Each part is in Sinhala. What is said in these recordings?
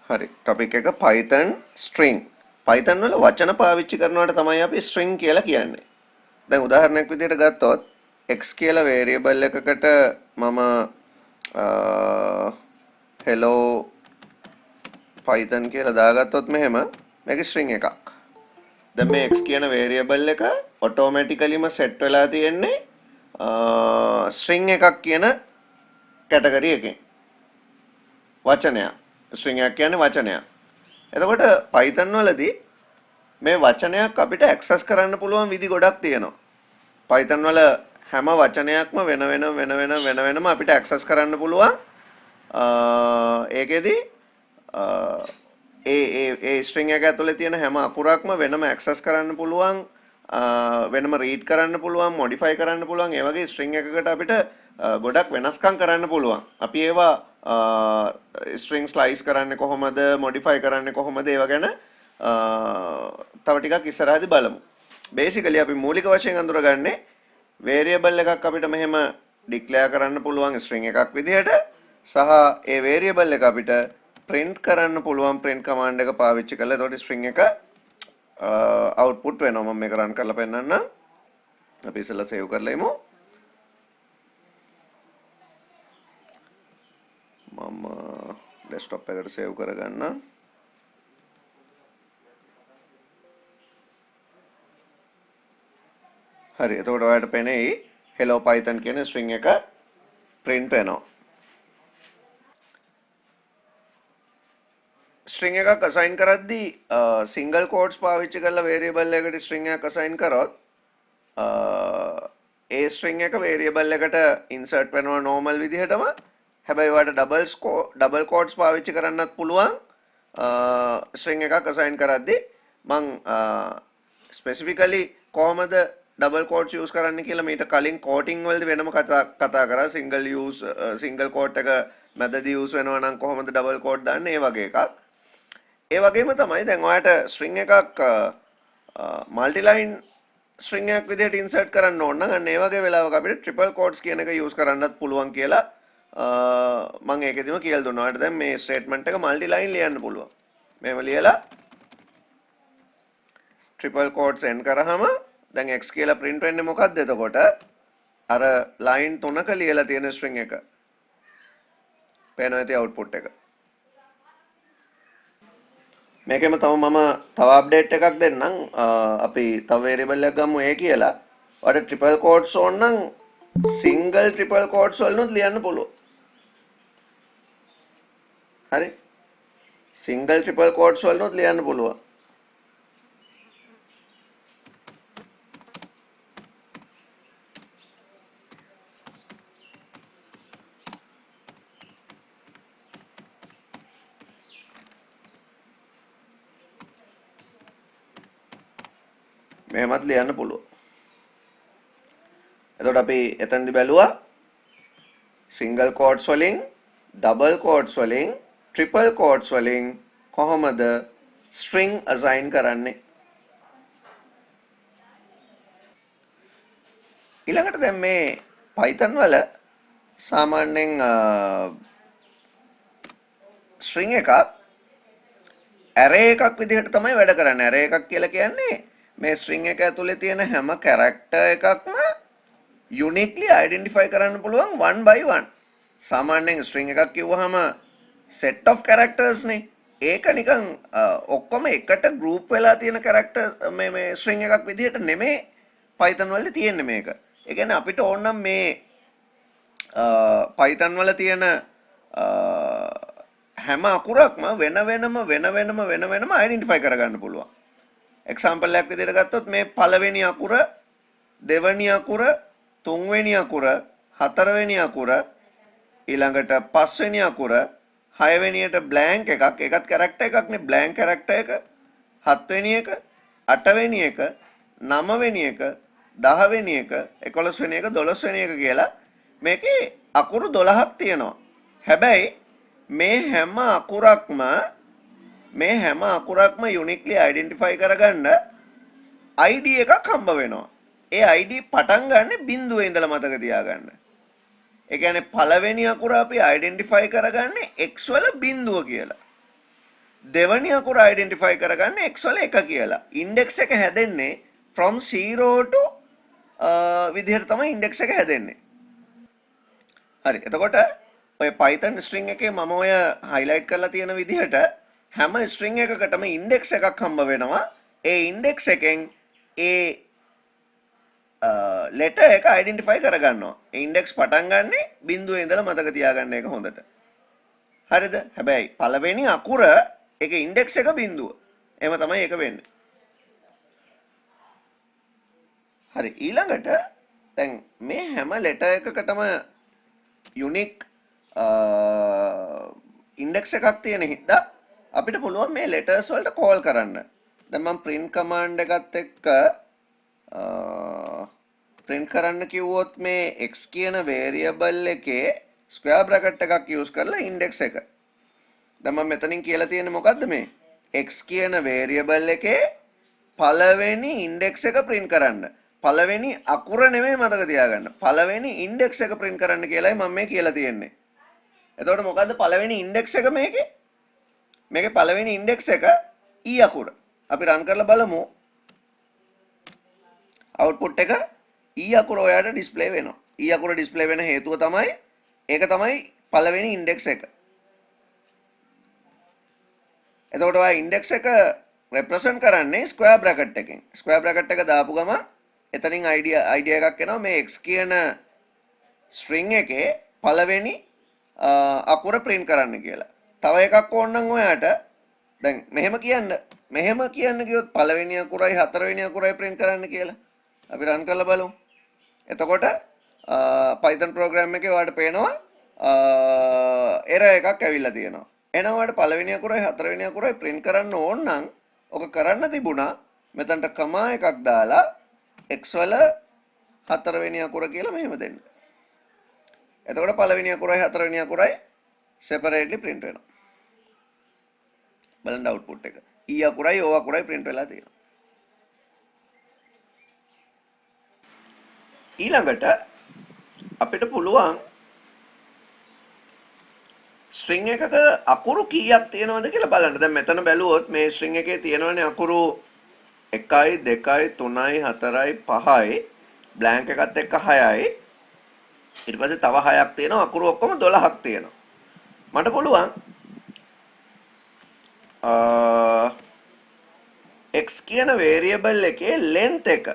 හරි. ටොපික් එක Python string. Python වල වචන පාවිච්චි කරනවට තමයි අපි string කියලා කියන්නේ. දැන් උදාහරණයක් විදිහට ගත්තොත් x කියලා variable එකකට මම hello Python කියලා දාගත්තොත් මෙහෙම මේක string එකක්. දැන් මේ x කියන variable එක automaticallyම set වෙලා තියෙන්නේ string එකක් කියන category එකෙන්. වචනයක්. string එකක් කියන්නේ වචනයක්. එතකොට Python වලදී මේ වචනයක් අපිට access කරන්න පුළුවන් විදි ගොඩක් තියෙනවා. Python වල හැම වචනයක්ම වෙන වෙනම අපිට access කරන්න පුළුවන්. ඒකෙදි ඒ string එක ඇතුලේ තියෙන හැම අකුරක්ම වෙනම access කරන්න පුළුවන්. වෙනම read කරන්න පුළුවන්, modify කරන්න පුළුවන්. ඒ වගේ string එකකට අපිට ගොඩක් වෙනස්කම් කරන්න පුළුවන්. අපි ඒවා string slice කරන්නේ කොහොමද, modify කරන්නේ කොහොමද ඒවා ගැන තව ටිකක් ඉස්සරහදී බලමු. basically අපි මූලික වශයෙන් අඳුරගන්නේ variable එකක් අපිට මෙහෙම declare කරන්න පුළුවන් string එකක් විදිහට සහ ඒ variable එක අපිට print කරන්න පුළුවන් print command එක පාවිච්චි කරලා එතකොට string එක output වෙනවා. මම මේක run කරලා පෙන්නන්නම්. අපි ඉස්සෙල්ලා save කරලා ඉමු. මම desktop එකට save කරගන්න. හරි. එතකොට ඔයාලට පෙනෙයි hello python කියන string එක print වෙනවා. string එකක් assign කරද්දී single quotes පාවිච්චි කරලා variable එකකට string එකක් assign කරොත් ඒ string එක variable එකට insert වෙනවා normal විදිහටම. හැබැයි ඔයාලට double quotes පාවිච්චි කරන්නත් පුළුවන් string එකක් assign කරද්දී. මං specifically කොහොමද double quotes use කරන්න කියලා මීට කලින් quoting වලදී වෙනම කතා කරා. single quote එක මැදදී use වෙනවා නම් කොහොමද double quote දාන්නේ ඒ වගේ එකක්. ඒ වගේම තමයි දැන් ඔයාලට string එකක් multi-line string එකක් විදිහට insert කරන්න ඕන නම් අන්න ඒ වගේ වෙලාවක අපිට triple quotes කියන එක use කරන්නත් පුළුවන් කියලා මම ඒකෙදිම කියලා දුන්නා. ඔයාලට දැන් මේ statement එක multi-line ලියන්න පුළුවන්. මේව ලියලා triple quotes end කරාම දැන් x කියලා print වෙන්නේ මොකක්ද එතකොට? අර line 3ක ලියලා තියෙන string එක. පේනවා ඇති output එක. මේකෙම මම තව අප්ඩේට් එකක් දෙන්නම්. අපි තව variable එකක් ගමු a කියලා. ඔයාලට triple quotes ඕන නම් single triple quotes වලනොත් ලියන්න පුළුවන්. හරි. single triple quotes වලනොත් ලියන්න පුළුවන්. මෙහෙමත් ලියන්න පුළුවන්. එතකොට අපි එතනදි බැලුවා single quotes වලින්, double quotes වලින්, triple quotes වලින් කොහොමද string assign කරන්නේ. ඊළඟට දැන් මේ Python වල සාමාන්‍යයෙන් string එකක් array එකක් විදිහට තමයි වැඩ කරන්නේ. array එකක් කියලා කියන්නේ මේ string එක ඇතුලේ තියෙන හැම character එකක්ම uniquely identify කරන්න පුළුවන් one by one. සාමාන්‍යයෙන් string එකක් කිව්වහම set of characters නේ. ඒක නිකන් ඔක්කොම එකට group වෙලා තියෙන characters මේ string එකක් විදිහට නෙමෙයි Python වල තියෙන්නේ මේක. ඒ කියන්නේ අපිට ඕන නම් මේ Python වල තියෙන හැම අකුරක්ම වෙන වෙනම identify කරගන්න පුළුවන්. example එකක් විදිහට ගත්තොත් මේ පළවෙනි අකුර, දෙවෙනි අකුර, තුන්වෙනි අකුර, හතරවෙනි අකුර, ඊළඟට පස්වෙනි අකුර, හයවෙනියට blank එකක්, ඒකත් character එකක් නේ, blank character එක, හත්වෙනි එක, අටවෙනි එක, නවවෙනි එක, 10 වෙනි එක, 11 වෙනි එක, 12 වෙනි එක කියලා මේකේ අකුරු 12ක් තියෙනවා. හැබැයි මේ හැම අකුරක්ම uniquely identify කරගන්න ID එකක් හම්බ වෙනවා. ඒ ID පටන් ගන්න බිඳුවේ ඉඳලා මතක තියාගන්න. ඒ කියන්නේ පළවෙනි අකුර අපි identify කරගන්නේ x වල බිඳුව කියලා. දෙවැනි අකුර අයිඩෙන්ටිෆයි කරගන්න x වල එක කියලා. ඉන්ඩෙක්ස් එක හැදෙන්නේ from 0 to විදිහට තමයි ඉන්ඩෙක්ස් එක හැදෙන්නේ. හරි. එතකොට ඔය Python string එකේ මම ඔය highlight කරලා තියෙන විදිහට හැම string එකකටම index එකක් හම්බ වෙනවා. ඒ index එකෙන් ඒ letter එක identify කරගන්නවා. ඒ index පටන් ගන්නෙ බිඳුවේ ඉඳලා මතක තියාගන්න එක හොඳට. හරිද? හැබැයි පළවෙනි අකුර ඒකේ index එක බිඳුව. එහෙම තමයි ඒක වෙන්නේ. හරි. ඊළඟට දැන් මේ හැම letter එකකටම unique ඉන්ඩෙක්ස් එකක් තියෙන හින්දා අපිට පුළුවන් මේ letters වලට call කරන්න. දැන් මම print command එකත් එක්ක print කරන්න කිව්වොත් මේ x කියන variable එකේ square bracket එකක් use කරලා index එක. දැන් මම මෙතනින් කියලා තියෙන්නේ මොකද්ද මේ? x කියන variable එකේ පළවෙනි index එක print කරන්න. පළවෙනි අකුර නෙමෙයි මතක තියාගන්න. පළවෙනි index එක print කරන්න කියලායි මම මේ කියලා තියෙන්නේ. එතකොට මොකද්ද පළවෙනි ඉන්ඩෙක්ස් එක මේකේ? මේකේ පළවෙනි ඉන්ඩෙක්ස් එක e අකුර. අපි රන් කරලා බලමු. අවුට්පුට් එක e අකුර ඔයාලට ඩිස්ප්ලේ වෙනවා. e අකුර ඩිස්ප්ලේ වෙන හේතුව තමයි ඒක තමයි පළවෙනි ඉන්ඩෙක්ස් එක. එතකොට ඔයා ඉන්ඩෙක්ස් එක represent කරන්නේ square bracket එකෙන්. square bracket එක දාපු ගමන් එතනින් idea එකක් එනවා මේ x කියන string එකේ පළවෙනි අකුර print කරන්න කියලා. තව එකක් ඕන නම් ඔයාට දැන් මෙහෙම කියන්න කිව්වොත් පළවෙනි අකුරයි හතරවෙනි අකුරයි print කරන්න කියලා. අපි run කරලා බලමු. එතකොට Python program එකේ ඔයාලට පේනවා error එකක් ඇවිල්ලා තියෙනවා. එහෙනම් ඔයාලට පළවෙනි අකුරයි හතරවෙනි අකුරයි print කරන්න ඕන නම් ඔක කරන්න තිබුණා මෙතනට කමා එකක් දාලා x වල හතරවෙනි අකුර කියලා මෙහෙම දෙන්න. එතකොට පළවෙනි අකුරයි හතරවෙනි අකුරයි separately print වෙනවා. බලන්න output එක. e අකුරයි o අකුරයි print වෙලා තියෙනවා. ඊළඟට අපිට පුළුවන් string එකක අකුරු කීයක් තියෙනවද කියලා බලන්න. දැන් මෙතන බැලුවොත් මේ string එකේ තියෙනවනේ අකුරු 1යි 2යි 3යි 4යි 5යි blank එකත් එක්ක 6යි ඊට පස්සේ තව 6ක් තියෙනවා අකුරු ඔක්කොම 12ක් තියෙනවා. මට පුළුවන් x කියන variable එකේ length එක.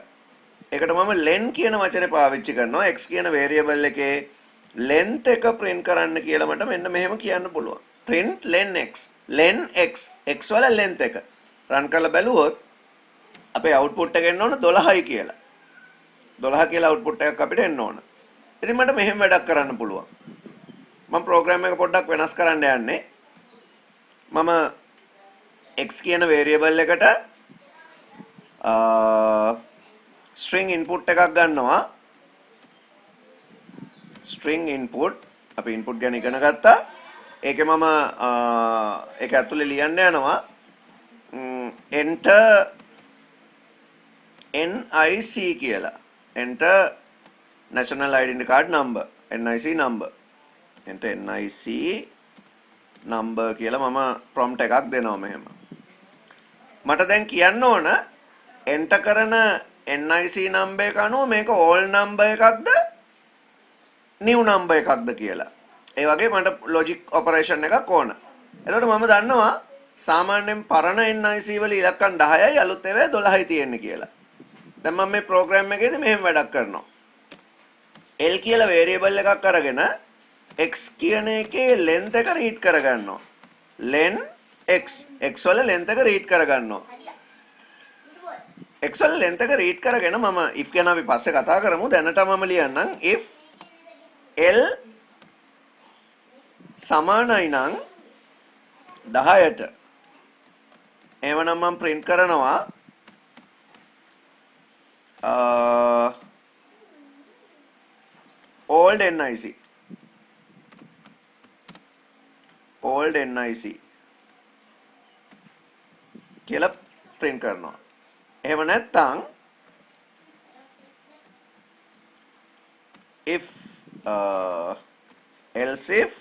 ඒකට මම len කියන වචනේ පාවිච්චි කරනවා. x කියන variable එකේ length එක print කරන්න කියලා මට මෙන්න මෙහෙම කියන්න පුළුවන්. print len x. len x. x වල length එක. run කරලා බැලුවොත් අපේ output එක එන්න ඕන 12යි කියලා. 12 කියලා output එකක් අපිට එන්න ඕන. ඉතින් මට මෙහෙම වැඩක් කරන්න පුළුවන්. මම program එක පොඩ්ඩක් වෙනස් කරන්න යන්නේ. මම x කියන variable එකට string input එකක් ගන්නවා. string input අපි input ගැන ඉගෙන ගත්තා. ඒකේ මම ඒක ඇතුලේ ලියන්න යනවා enter NIC කියලා. enter national identity card number NIC number enter NIC number කියලා මම prompt එකක් දෙනවා මෙහෙම. මට දැන් කියන්න ඕන enter කරන NIC number එක අනුව මේක all number එකක්ද new number එකක්ද කියලා. ඒ වගේ මට logic operation එකක් ඕන. එතකොට මම දන්නවා සාමාන්‍යයෙන් පරණ NIC වල ඉලක්කම් 10යි අලුත් ඒවා 12යි තියෙන්නේ කියලා. දැන් මම මේ program එකේදී මෙහෙම වැඩක් කරනවා. L කියලා variable එකක් අරගෙන x කියන එකේ length එක read කරගන්නවා. len x x වල length එක read කරගන්නවා. x වල length එක read කරගෙන මම if ගැන අපි පස්සේ කතා කරමු. දැනට මම ලියන්නම් if L සමානයි නම් 10ට. එහෙමනම් මම print කරනවා old NIC old NIC කියලා print කරනවා. එහෙම නැත්නම් if else if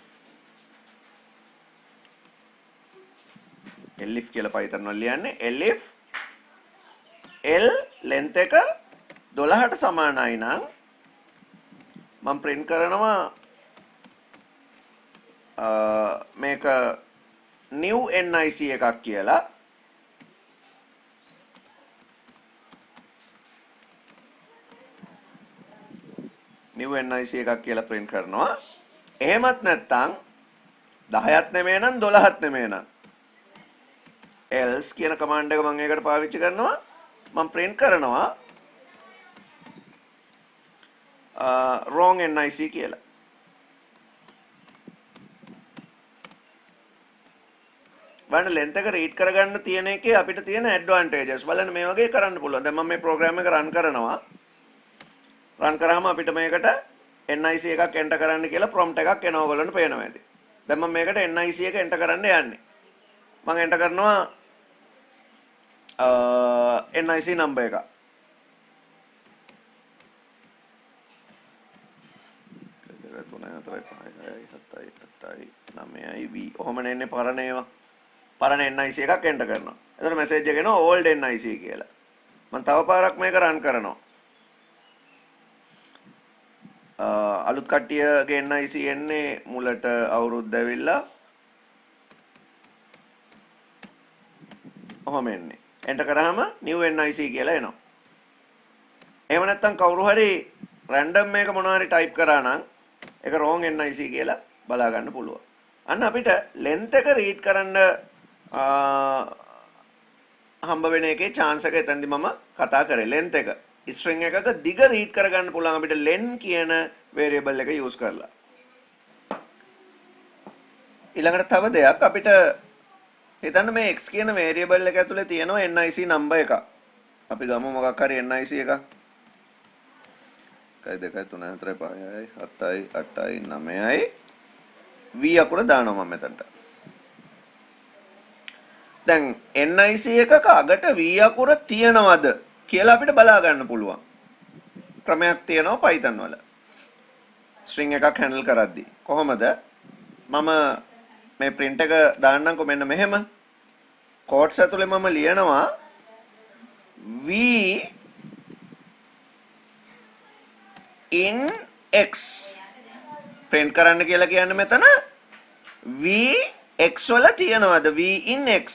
elif කියලා Python වල ලියන්නේ elif l length එක 12ට සමානයි නම් මම print කරනවා මේක new nic එකක් කියලා new nic එකක් කියලා print කරනවා එහෙමත් නැත්නම් 10ක් නෙමෙයි නම් 12ක් නෙමෙයි නම් else කියන command එක මම ඒකට පාවිච්චි කරනවා මම print කරනවා wrong nic කියලා බලන්න length එක read කරගන්න තියෙන එකේ අපිට තියෙන advantages බලන්න මේ වගේ කරන්න පුළුවන් දැන් මම මේ program එක run කරනවා run කරාම අපිට මේකට nic එකක් enter කරන්න කියලා prompt එකක් එනවා ඔයගොල්ලන්ට පේනවා ඇති දැන් මම මේකට nic එක enter කරන්න යන්නේ මම enter කරනවා nic number එක 9යි v ඔහොමනේ එන්නේ පරණ ඒවා පරණ nic එකක් එන්ටර් කරනවා. එතකොට මැසේජ් එක එනවා old nic කියලා. මම තව පාරක් මේක රන් කරනවා. අලුත් කට්ටියගේ nic එන්නේ මුලට අවුරුද්ද ඇවිල්ලා ඔහොම එන්නේ. එන්ටර් කරාම new nic කියලා එනවා. එහෙම නැත්නම් කවුරු හරි රැන්ඩම් මේක මොනවා හරි ටයිප් කරා නම් ඒක wrong nic කියලා බලා ගන්න පුළුවන්. අන්න අපිට length එක read කරන්න හම්බ වෙන එකේ chance එක එතනදි මම කතා කරේ length එක string එකක දිග read කරගන්න පුළුවන් අපිට len කියන variable එක use කරලා. ඊළඟට තව දෙයක් අපිට හිතන්න මේ x කියන variable එක ඇතුලේ තියෙනවා nic number එකක්. අපි ගමු මොකක් හරි nic එකක්. 1 2 3 4 5 6 7 9යි v අකුර දානවා මම මෙතනට. දැන් nic එකක අගට v අකුර තියනවද කියලා අපිට බලා ගන්න පුළුවන්. ක්‍රමයක් තියෙනවා Python වල. string එකක් handle කරද්දී. කොහොමද? මම මේ print එක දාන්නම්කො මෙන්න මෙහෙම. quotes ඇතුලේ මම ලියනවා v in x print කරන්න කියලා කියන්නේ මෙතන v x වල තියනවද v in x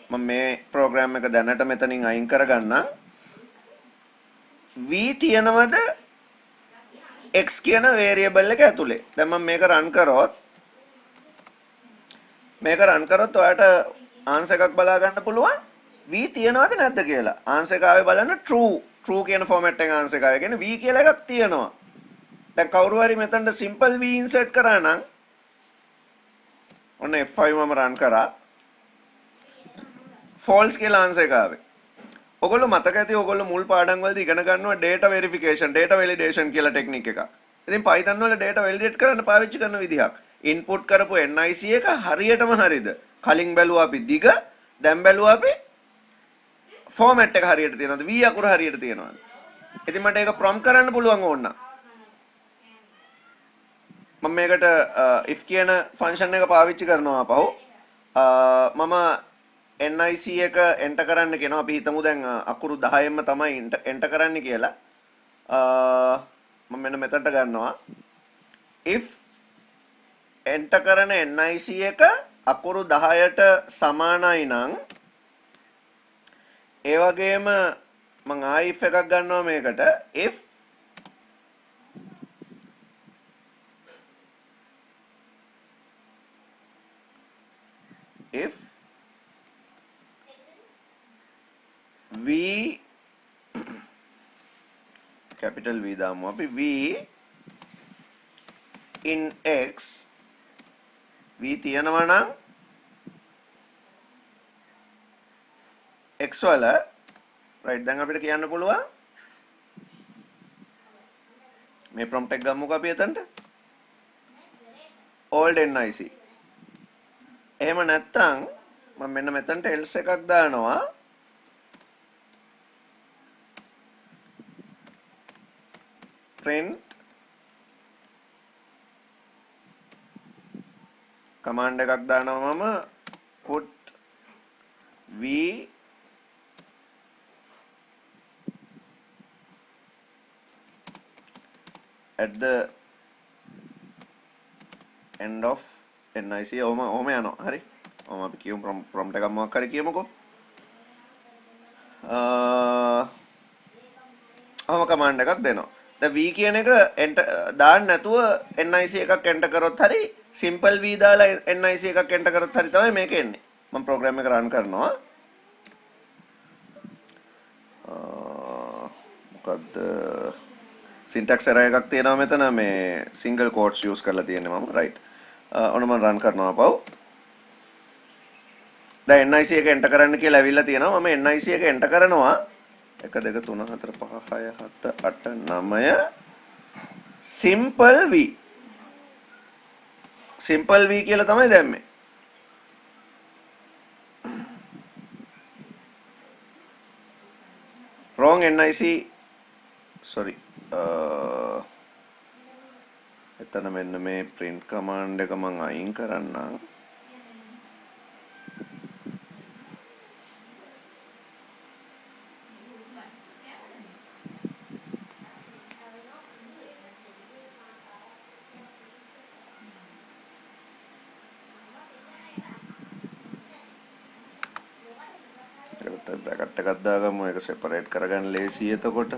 මම මේ ප්‍රෝග්‍රෑම් එක දැනට මෙතනින් අයින් කරගන්නම් v තියනවද x කියන variable එක ඇතුලේ දැන් මම මේක run කරොත් ඔයාලට answer එකක් බලා ගන්න පුළුවන් v තියනවද නැද්ද කියලා answer එක ආවේ බලන්න true කියන format එකෙන් answer එක ආවේ කියන්නේ v කියලා එකක් තියෙනවා දැන් කවුරු හරි මෙතනට simple v insert කරා නම් ඔන්න F5 මම run කරා false කියලා answer එක ආවේ. ඔයගොල්ලෝ මතක ඇති ඔයගොල්ලෝ මුල් පාඩම් වලදී ඉගෙන ගන්නවා data verification data validation කියලා ටෙක්නික් එකක්. ඉතින් Python වල data validate කරන්න පාවිච්චි කරන විදිහක්. input කරපු nic එක හරියටම හරියද? කලින් බැලුවා අපි දිග, දැන් බැලුවා අපි format එක හරියට තියෙනවද? v අකුර හරියට තියෙනවද? ඉතින් මට ඒක prompt කරන්න පුළුවන් ඕන නම් මම මේකට if කියන ෆන්ක්ෂන් එක පාවිච්චි කරනවා අපහු මම nic එක enter කරන්න කියනවා අපි හිතමු දැන් අකුරු 10ෙන්ම තමයි enter කරන්න කියලා මම මෙන්න මෙතනට ගන්නවා if enter කරන nic එක අකුරු 10ට සමානයි නම් ඒ වගේම මම ආයි if එකක් ගන්නවා මේකට if v capital V දාමු අපි v in x v තියනවා නම් x වල right දැන් අපිට කියන්න පුළුවන් මේ prompt එක ගමුකෝ අපි එතනට old nic එහෙම නැත්නම් මම මෙන්න මෙතනට else එකක් දානවා print command එකක් දානවා මම put v at the end of nic ඔහම යනවා හරි ඔහම අපි කියමු prompt එකක් මොකක් හරි කියමුකෝ ඔහම command එකක් දෙනවා දැන් v කියන එක enter දාන්න නැතුව nic එකක් enter කරොත් හරි simple v දාලා nic එකක් enter කරොත් හරි තමයි මේක එන්නේ මම program එක run කරනවා මොකද්ද syntax error එකක් තියෙනවා මෙතන මේ single quotes use කරලා තියෙන්නේ මම right ඔන්න මම run කරනවා පව් දැන් nic එක enter කරන්න කියලා ඇවිල්ලා තියෙනවා මම nic එක enter කරනවා 1 2 3 4 5 6 7 8 9 simple v කියලා තමයි දැම්මේ wrong nic sorry එතන මෙන්න මේ print command එක මම අයින් කරන්නම් bracket එකක් දාගමු ඒක separate කරගන්න ලේසියි එතකොට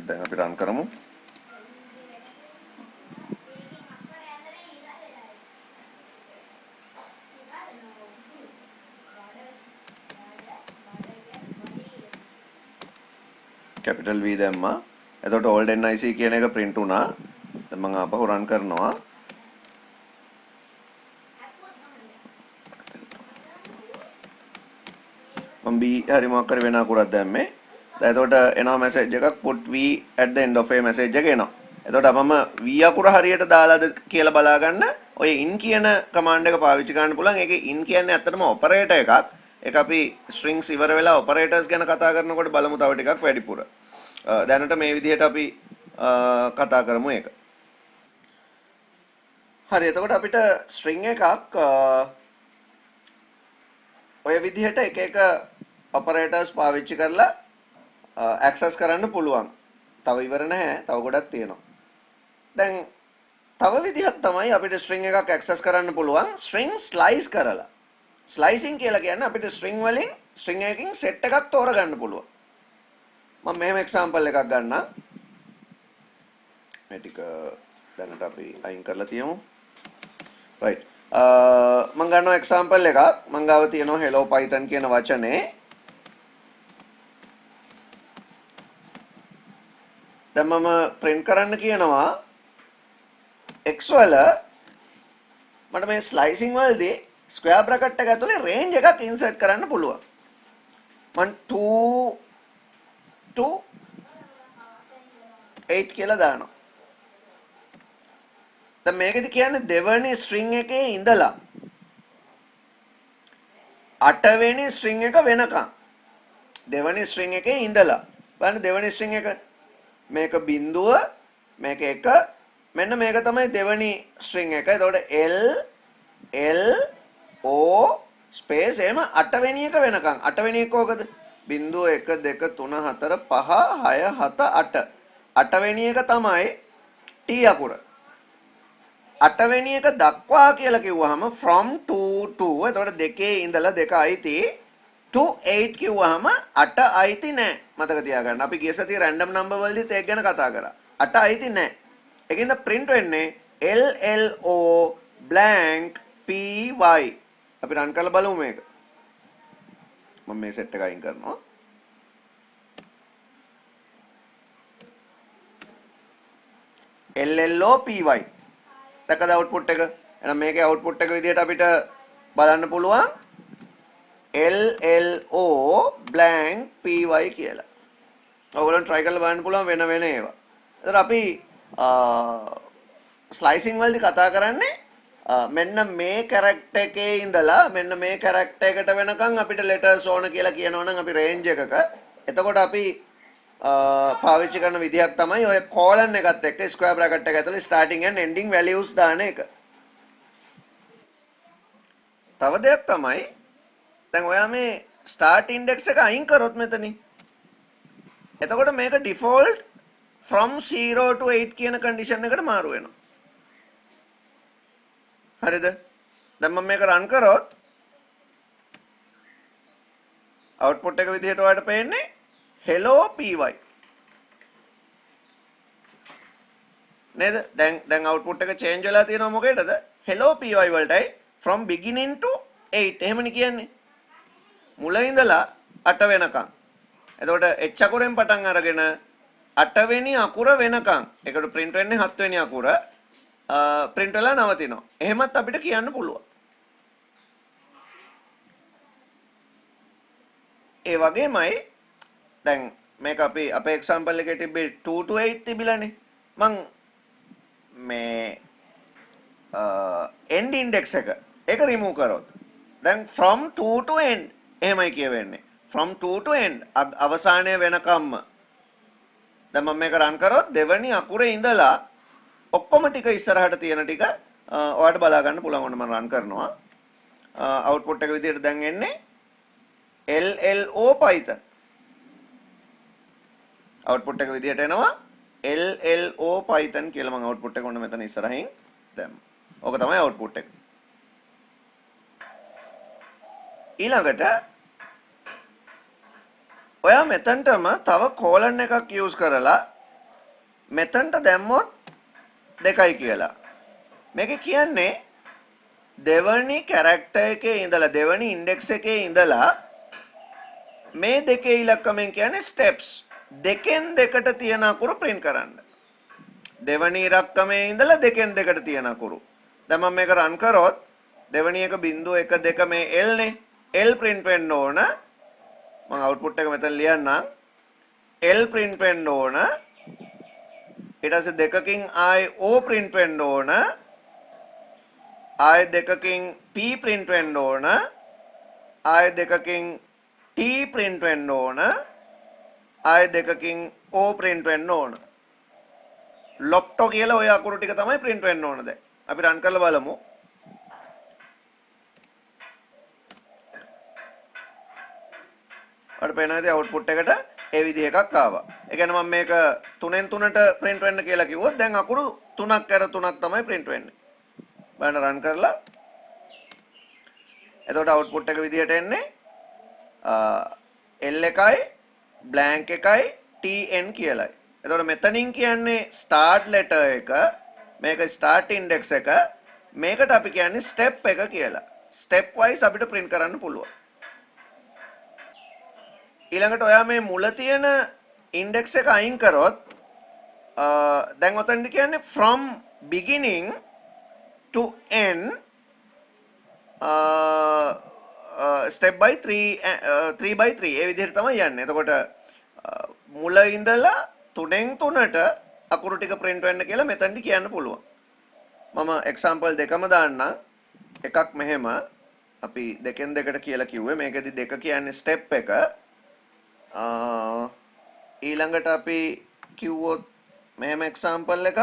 දැන් අපි run කරමු capital V දැම්මා එතකොට old nic කියන එක print වුණා දැන් මම ආපහු run කරනවා මම b හරි මොකක් හරි වෙන අකුරක් දැම්මේ දැන් එතකොට එනවා message එකක් put v at the end of a message එක එනවා එතකොට අපම v අකුර හරියට දාලාද කියලා බලා ගන්න ඔය in කියන command එක පාවිච්චි කරන්න පුළුවන් ඒකේ in කියන්නේ ඇත්තටම operator එකක් ඒක අපි strings ඉවර වෙලා operators ගැන කතා කරනකොට බලමු තව ටිකක් වැඩිපුර දැනට මේ විදිහට අපි කතා කරමු ඒක හරි එතකොට අපිට string එකක් ඔය විදිහට එක එක operators පාවිච්චි කරලා access කරන්න පුළුවන්. තව ඉවර නැහැ. තව ගොඩක් තියෙනවා. දැන් තව විදිහක් තමයි අපිට string එකක් access කරන්න පුළුවන් string slice කරලා. slicing කියලා කියන්නේ අපිට string වලින් string එකකින් set එකක් තෝරගන්න පුළුවන්. මම මෙහෙම example එකක් ගන්නම්. මේ ටික දැනට අපි අයින් කරලා තියමු. right. මම ගන්නවා example එකක්. මම ගාව තියෙනවා hello python කියන වචනේ. දැන් මම print කරන්න කියනවා x වල මට මේ slicing වලදී square bracket එක ඇතුලේ range එකක් insert කරන්න පුළුවන්. මම 2 to 8 කියලා දානවා. දැන් මේකෙදි කියන්නේ දෙවෙනි string එකේ ඉඳලා 8 වෙනි string එක වෙනකන් දෙවෙනි string එකේ ඉඳලා බලන්න දෙවෙනි string එක මේක බිඳුව මේක 1 මෙන්න මේක තමයි දෙවෙනි string එක. එතකොට L O space එහෙම 8 වෙනි එක වෙනකන් 8 වෙනි එක කොහකද? බිඳුව 1 2 3 4 5 6 7 8 8 වෙනි එක තමයි T අකුර. 8 වෙනි එක දක්වා කියලා කිව්වහම from 2 to එතකොට දෙකේ ඉඳලා දෙක අයිති to 8 කිව්වහම 8 අයිති නැහැ. මතක තියාගන්න. අපි ගිය සතියේ random number වලදීත් ඒක ගැන කතා කරා. 8 අයිති නැහැ. ඒකින්ද print වෙන්නේ LLO blank PY. අපි run කරලා බලමු මේක. මම මේ set එක අයින් කරනවා. LLO PY. දැකද output එක? එහෙනම් මේකේ output එක විදිහට අපිට බලන්න පුළුවන් LLO blank PY කියලා. ඔයගොල්ලන් try කරලා බලන්න පුළුවන් වෙන වෙන ඒවා. එතකොට අපි slicing වලදී කතා කරන්නේ මෙන්න මේ character එකේ ඉඳලා මෙන්න මේ character එකට වෙනකන් අපිට letters ඕන කියලා කියනවා නම් අපි range එකක. එතකොට අපි පාවිච්චි කරන විදිහක් තමයි ඔය colon එකත් එක්ක square bracket එක ඇතුලේ starting and ending values දාන එක. තව දෙයක් තමයි දැන් ඔයා මේ start index එක අයින් කරොත් මෙතනින් එතකොට මේක default from 0 to 8 කියන condition එකට මාරු වෙනවා. හරිද? දැන් මම මේක run කරොත් output එක විදිහට ඔයාලට පේන්නේ hello py. නේද? දැන් output එක change වෙලා තියෙනවා මොකේදද? hello py වලටයි from beginning to 8 එහෙමනේ කියන්නේ. මුල ඉඳලා 8 වෙනකන්. එතකොට h අකුරෙන් පටන් අරගෙන 8 වෙනි අකුර වෙනකන්. ඒකට print වෙන්නේ 7 වෙනි අකුර. print වෙලා නවතිනවා. එහෙමත් අපිට කියන්න පුළුවන්. ඒ වගේමයි දැන් මේක අපි අපේ example එකේ තිබ්බේ 2 to 8 තිබිලානේ. මං මේ end index එක ඒක remove කරොත් දැන් from 2 to end එහෙමයි කියවෙන්නේ. from 2 to end අවසානයේ වෙනකම්ම දැන් මම මේක run කරොත් දෙවැනි අකුරේ ඉඳලා ඔක්කොම ටික ඉස්සරහට තියෙන ටික ඔයාලට බලා ගන්න පුළුවන්. ඔන්න මම run කරනවා. output එක විදිහට දැන් එන්නේ LLO Python. output එක විදිහට එනවා LLO Python කියලා මම output එක ඔන්න මෙතන ඉස්සරහින් දැම්මා. ඕක තමයි output එක. ඊළඟට ඔයා මෙතනටම තව colon එකක් use කරලා මෙතනට දැම්මොත් 2යි කියලා. මේක කියන්නේ දෙවනි character එකේ ඉඳලා දෙවනි index එකේ ඉඳලා මේ දෙකේ ඉලක්කමෙන් කියන්නේ steps දෙකෙන් දෙකට තියෙන අකුරු print කරන්න. දෙවනි ඉලක්කමේ ඉඳලා දෙකෙන් දෙකට තියෙන අකුරු. දැන් මම මේක run කරොත් දෙවනි එක 0.1 2 මේ L නේ. L print වෙන්න ඕන. මම output එක මෙතන ලියන්නම්. L print වෙන්න ඕන. ඊට පස්සේ දෙකකින් I O print වෙන්න ඕන. I දෙකකින් P print වෙන්න ඕන. I දෙකකින් T print වෙන්න ඕන. I දෙකකින් O print වෙන්න ඕන. ලොක්ටෝ කියලා ඔය අකුරු ටික තමයි print වෙන්න ඕන දැන්. අපි run කරලා බලමු. අපිට පේනවා output එකට ඒ විදිහ එකක් ආවා. ඒ කියන්නේ මම මේක 3න් 3ට print වෙන්න කියලා කිව්වොත් දැන් අකුරු 3ක් කර 3ක් තමයි print වෙන්නේ. බලන්න run කරලා. එතකොට output එක විදිහට එන්නේ L එකයි blank එකයි TN කියලායි. එතකොට මෙතනින් කියන්නේ start letter එක, මේක start index එක, මේකට අපි කියන්නේ step එක කියලා. step wise අපිට print කරන්න පුළුවන්. ඊළඟට ඔයා මේ මුල තියෙන index එක අයින් කරොත් දැන් ඔතනදි කියන්නේ from beginning to end step by 3 by 3 ඒ විදිහට තමයි යන්නේ. එතකොට මුල ඉඳලා 3න් 3ට අකුරු ටික print වෙන්න කියලා මෙතනදි කියන්න පුළුවන්. මම example දෙකම දාන්නම්. එකක් මෙහෙම අපි දෙකෙන් දෙකට කියලා කිව්වේ. මේකෙදි දෙක කියන්නේ step එක. ඊළඟට අපි කිව්වොත් මෙහෙම example එකක්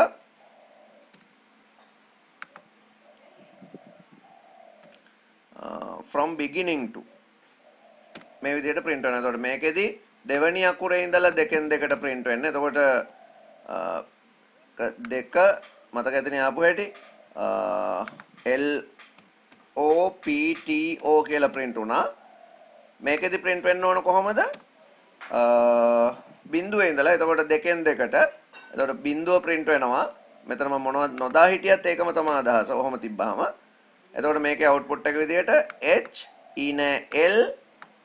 from beginning to මේ විදිහට print වෙනවා. එතකොට මේකෙදි දෙවෙනි අකුරේ ඉඳලා දෙකෙන් දෙකට print වෙන්නේ. එතකොට දෙක මතක ඇතිනේ ආපු හැටි L O P T O කියලා print වුණා. මේකෙදි print වෙන්න ඕන කොහොමද? බිඳුවේ ඉඳලා. එතකොට දෙකෙන් දෙකට. එතකොට බිඳුව print වෙනවා. මෙතන මම මොනවද නොදා හිටියත් ඒකම තමයි අදහස. ඔහොම තිබ්බාම. එතකොට මේකේ output එක විදිහට H E නෑ L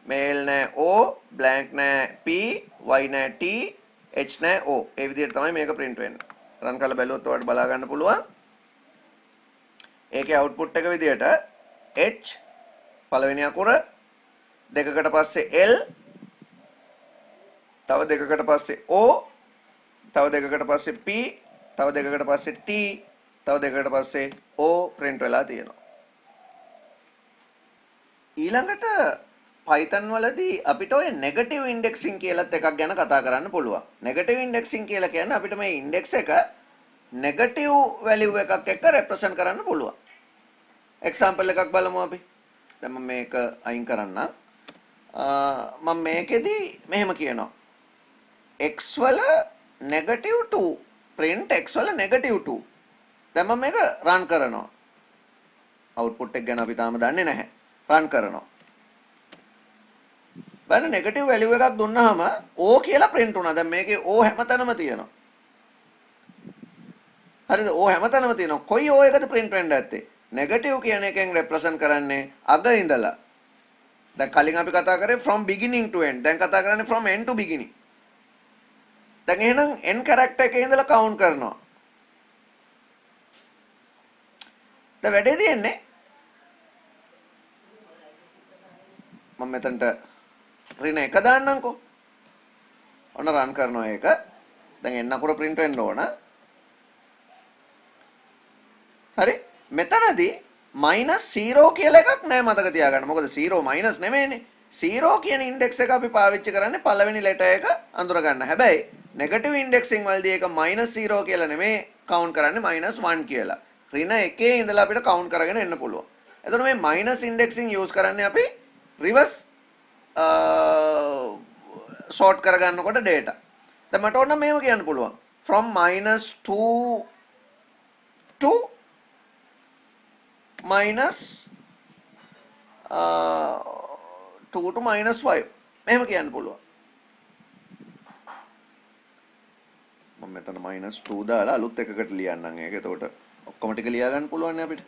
මේල් නෑ O blank නෑ P Y නෑ T H නෑ O. ඒ විදිහට තමයි මේක print වෙන්නේ. run කරලා බැලුවොත් ඔයාලට බලා ගන්න පුළුවන්. ඒකේ output එක විදිහට H පළවෙනි අකුර දෙකකට පස්සේ L තව දෙකකට පස්සේ O තව දෙකකට පස්සේ P තව දෙකකට පස්සේ T තව දෙකකට පස්සේ O print වෙලා තියෙනවා. ඊළඟට Python වලදී අපිට ඔය negative indexing කියලාත් එකක් ගැන කතා කරන්න පුළුවන්. negative indexing කියලා කියන්නේ අපිට මේ index එක negative value එකක් එක්ක represent කරන්න පුළුවන්. example එකක් බලමු අපි. දැන් මම මේක අයින් කරන්නම්. මම මේකෙදි මෙහෙම කියනවා. x වල -2 print x වල -2. දැන් මම මේක run කරනවා. output එක ගැන අපි තාම දන්නේ නැහැ. run කරනවා. බලන්න නෙගටිව් වැලියු එකක් දුන්නාම O කියලා print වුණා. දැන් මේකේ O හැමතැනම තියෙනවා. හරිද? O හැමතැනම තියෙනවා. කොයි O එකද print වෙන්න ඇත්තේ? නෙගටිව් කියන එකෙන් represent කරන්නේ අග ඉඳලා. දැන් කලින් අපි කතා කරේ from beginning to end. දැන් කතා කරන්නේ from end to beginning. දැන් එහෙනම් n character එකේ ඉඳලා count කරනවා. දැන් වැඩේ තියෙන්නේ මම මෙතනට ඍණ 1 දාන්නම්කෝ. ඔන්න run කරනවා ඒක. දැන් n අකුර print වෙන්න ඕන. හරි. මෙතනදී -0 කියලා එකක් නෑ මතක තියාගන්න. මොකද 0 මයිනස් නෙමෙයිනේ. 0 කියන ඉන්ඩෙක්ස් එක අපි පාවිච්චි කරන්නේ පළවෙනි ලෙටර් එක අඳුර ගන්න. හැබැයි නෙගටිව් ඉන්ඩෙක්සින් වලදී ඒක -0 කියලා නෙමෙයි කවුන්ට් කරන්නේ -1 කියලා. ඍණ 1 ඉඳලා අපිට කවුන්ට් කරගෙන එන්න පුළුවන්. එතකොට මේ මයිනස් ඉන්ඩෙක්සින් යූස් කරන්නේ අපි රිවර්ස් sort කරගන්නකොට data. දැන් මට ඕන මේව කියන්න පුළුවන්. from -2 to -2 to -5 මෙහෙම කියන්න පුළුවන්. මම මෙතන -2 දාලා අලුත් එකකට ලියන්නම් ඒක. එතකොට ඔක්කොම ටික ලියා ගන්න පුළුවන් නේ අපිට.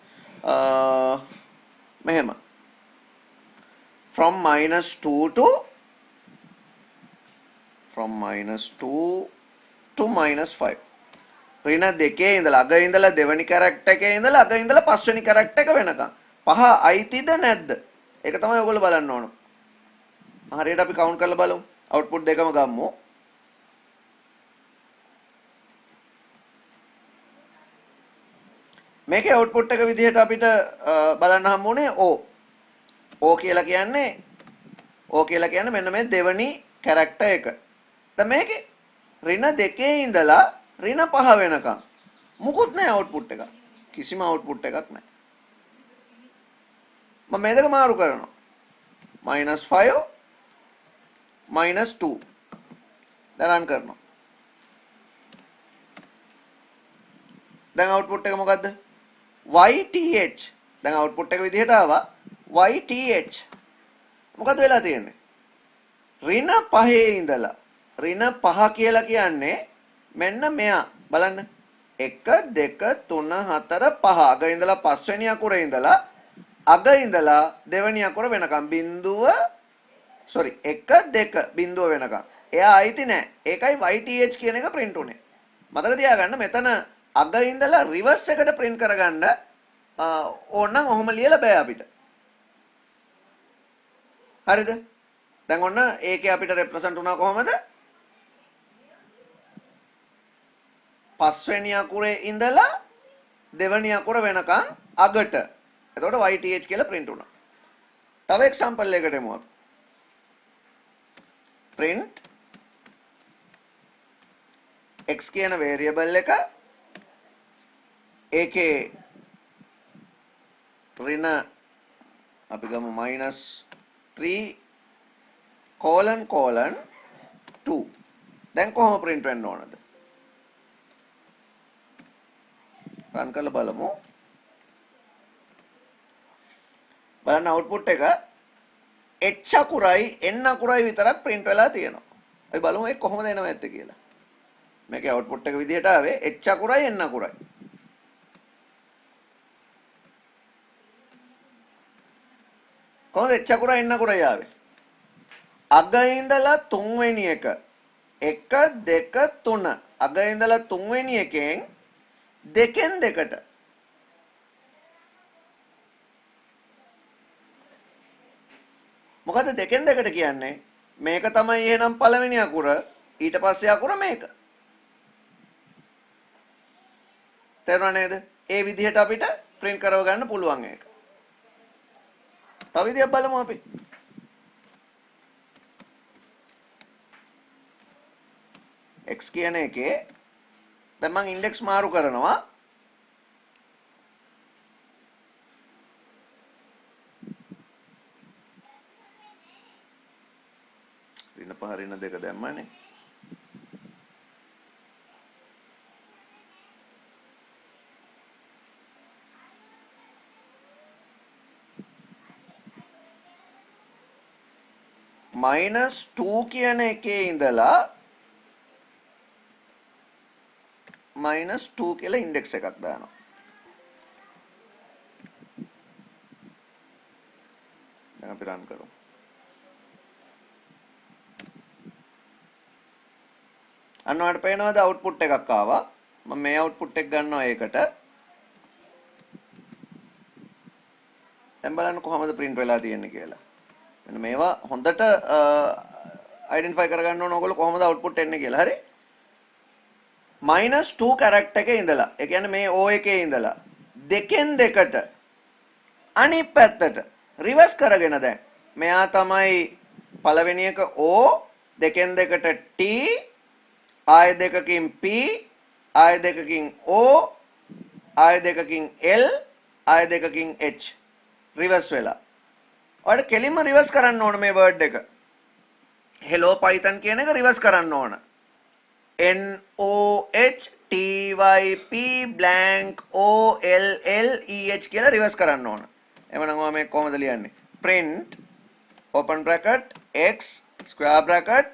මෙහෙම from -2 to -5 ඍණ දෙකේ ඉඳලා අග ඉඳලා දෙවෙනි කැරක්ටර් එකේ ඉඳලා අග ඉඳලා පස්වෙනි කැරක්ටර් එක වෙනකම් පහ අයිතිද නැද්ද? ඒක තමයි ඔයගොල්ලෝ බලන්න ඕන. හරියට අපි කවුන්ට් කරලා බලමු. අවුට්පුට් දෙකම ගමු. මේකේ අවුට්පුට් එක විදිහට අපිට බලන්න හම්බුනේ O කියලා කියන්නේ මෙන්න මේ දෙවෙනි කැරක්ටර් එක. දැන් මේකේ ඍණ දෙකේ ඉඳලා ඍණ 5 වෙනකම් මුකුත් නැහැ අවුට්පුට් එක. කිසිම අවුට්පුට් එකක් නැහැ. මම මේ දෙක මාරු කරනවා. -5 -2 දැන් රන් කරනවා. දැන් අවුට්පුට් එක මොකද්ද? YTH. දැන් අවුට්පුට් එක විදිහට ආවා YTH. මොකද වෙලා තියෙන්නේ? ඍණ 5 ඉඳලා ඍණ 5 කියලා කියන්නේ මෙන්න මෙයා බලන්න 1 2 3 4 5 අග ඉඳලා පස්වෙනි අකුරේ ඉඳලා අග ඉඳලා දෙවෙනි අකුර වෙනකම් බිඳුව 1 2 බිඳුව වෙනකම් එයා අයිති නෑ. ඒකයි YTH කියන එක print උනේ. මතක තියාගන්න මෙතන අග ඉඳලා රිවර්ස් එකට print කරගන්න ඕනනම් ඔහොම ලියලා බෑ අපිට. හරිද? දැන් ඔන්න ඒකේ අපිට represent වුණා කොහමද? පස්වෙනි අකුරේ ඉඳලා දෙවෙනි අකුර වෙනකන් අගට. එතකොට YTH කියලා print වුණා. තව example එකකට එමු අපි. print x කියන variable එක ඒකේ ඍණ අපි ගමු -3::2. දැන් කොහොම print වෙන්න ඕනද? run කරලා බලමු. බලන්න output එක h අකුරයි n අකුරයි විතරක් print වෙලා තියෙනවා. අපි බලමු ඒක කොහොමද එනව ඇත්තේ කියලා. මේකේ output එක විදිහට ආවේ h අකුරයි n අකුරයි. කොහොමද h අකුරයි n අකුරයි ආවේ? අග ඉඳලා තුන්වෙනි එක 1 2 3 අග ඉඳලා තුන්වෙනි එකෙන් දෙකෙන් දෙකට මොකද දෙකෙන් දෙකට කියන්නේ මේක තමයි එහෙනම් පළවෙනි අකුර ඊට පස්සේ අකුර මේක. තේරුණා නේද? ඒ විදිහට අපිට print කරව ගන්න පුළුවන් ඒක. තව විදියක් බලමු අපි. x කියන එකේ දැන් මම ඉන්ඩෙක්ස් මාරු කරනවා ඍණ පහ ඍණ දෙක දැම්මනේ -2 කියන එකේ ඉඳලා -2 කියලා ඉන්ඩෙක්ස් එකක් දානවා. දැන් අපි රන් කරමු. අන්න ඔයාලට පේනවද අවුට්පුට් එකක් ආවා. මම මේ අවුට්පුට් එක ගන්නවා ඒකට. දැන් බලන්න කොහොමද print වෙලා තියෙන්නේ කියලා. මෙන්න මේවා හොඳට අයිඩෙන්ටිෆයි කරගන්න ඕන ඕගොල්ලෝ කොහොමද අවුට්පුට් එන්නේ කියලා. හරි? -2 කැරක්ටර් එකේ ඉඳලා ඒ කියන්නේ මේ O එකේ ඉඳලා දෙකෙන් දෙකට අනිත් පැත්තට රිවර්ස් කරගෙන දැන් මෙයා තමයි පළවෙනි එක O දෙකෙන් දෙකට T ආය දෙකකින් P ආය දෙකකින් O ආය දෙකකින් L ආය දෙකකින් H රිවර්ස් වෙලා ඔයාලට කෙලින්ම රිවර්ස් කරන්න ඕන මේ වර්ඩ් එක hello python කියන එක රිවර්ස් කරන්න ඕන NOHTYP blank OLLEH කියලා රිවර්ස් කරන්න ඕන. එවනම් ඔයා මේක කොහොමද ලියන්නේ? print open bracket x square bracket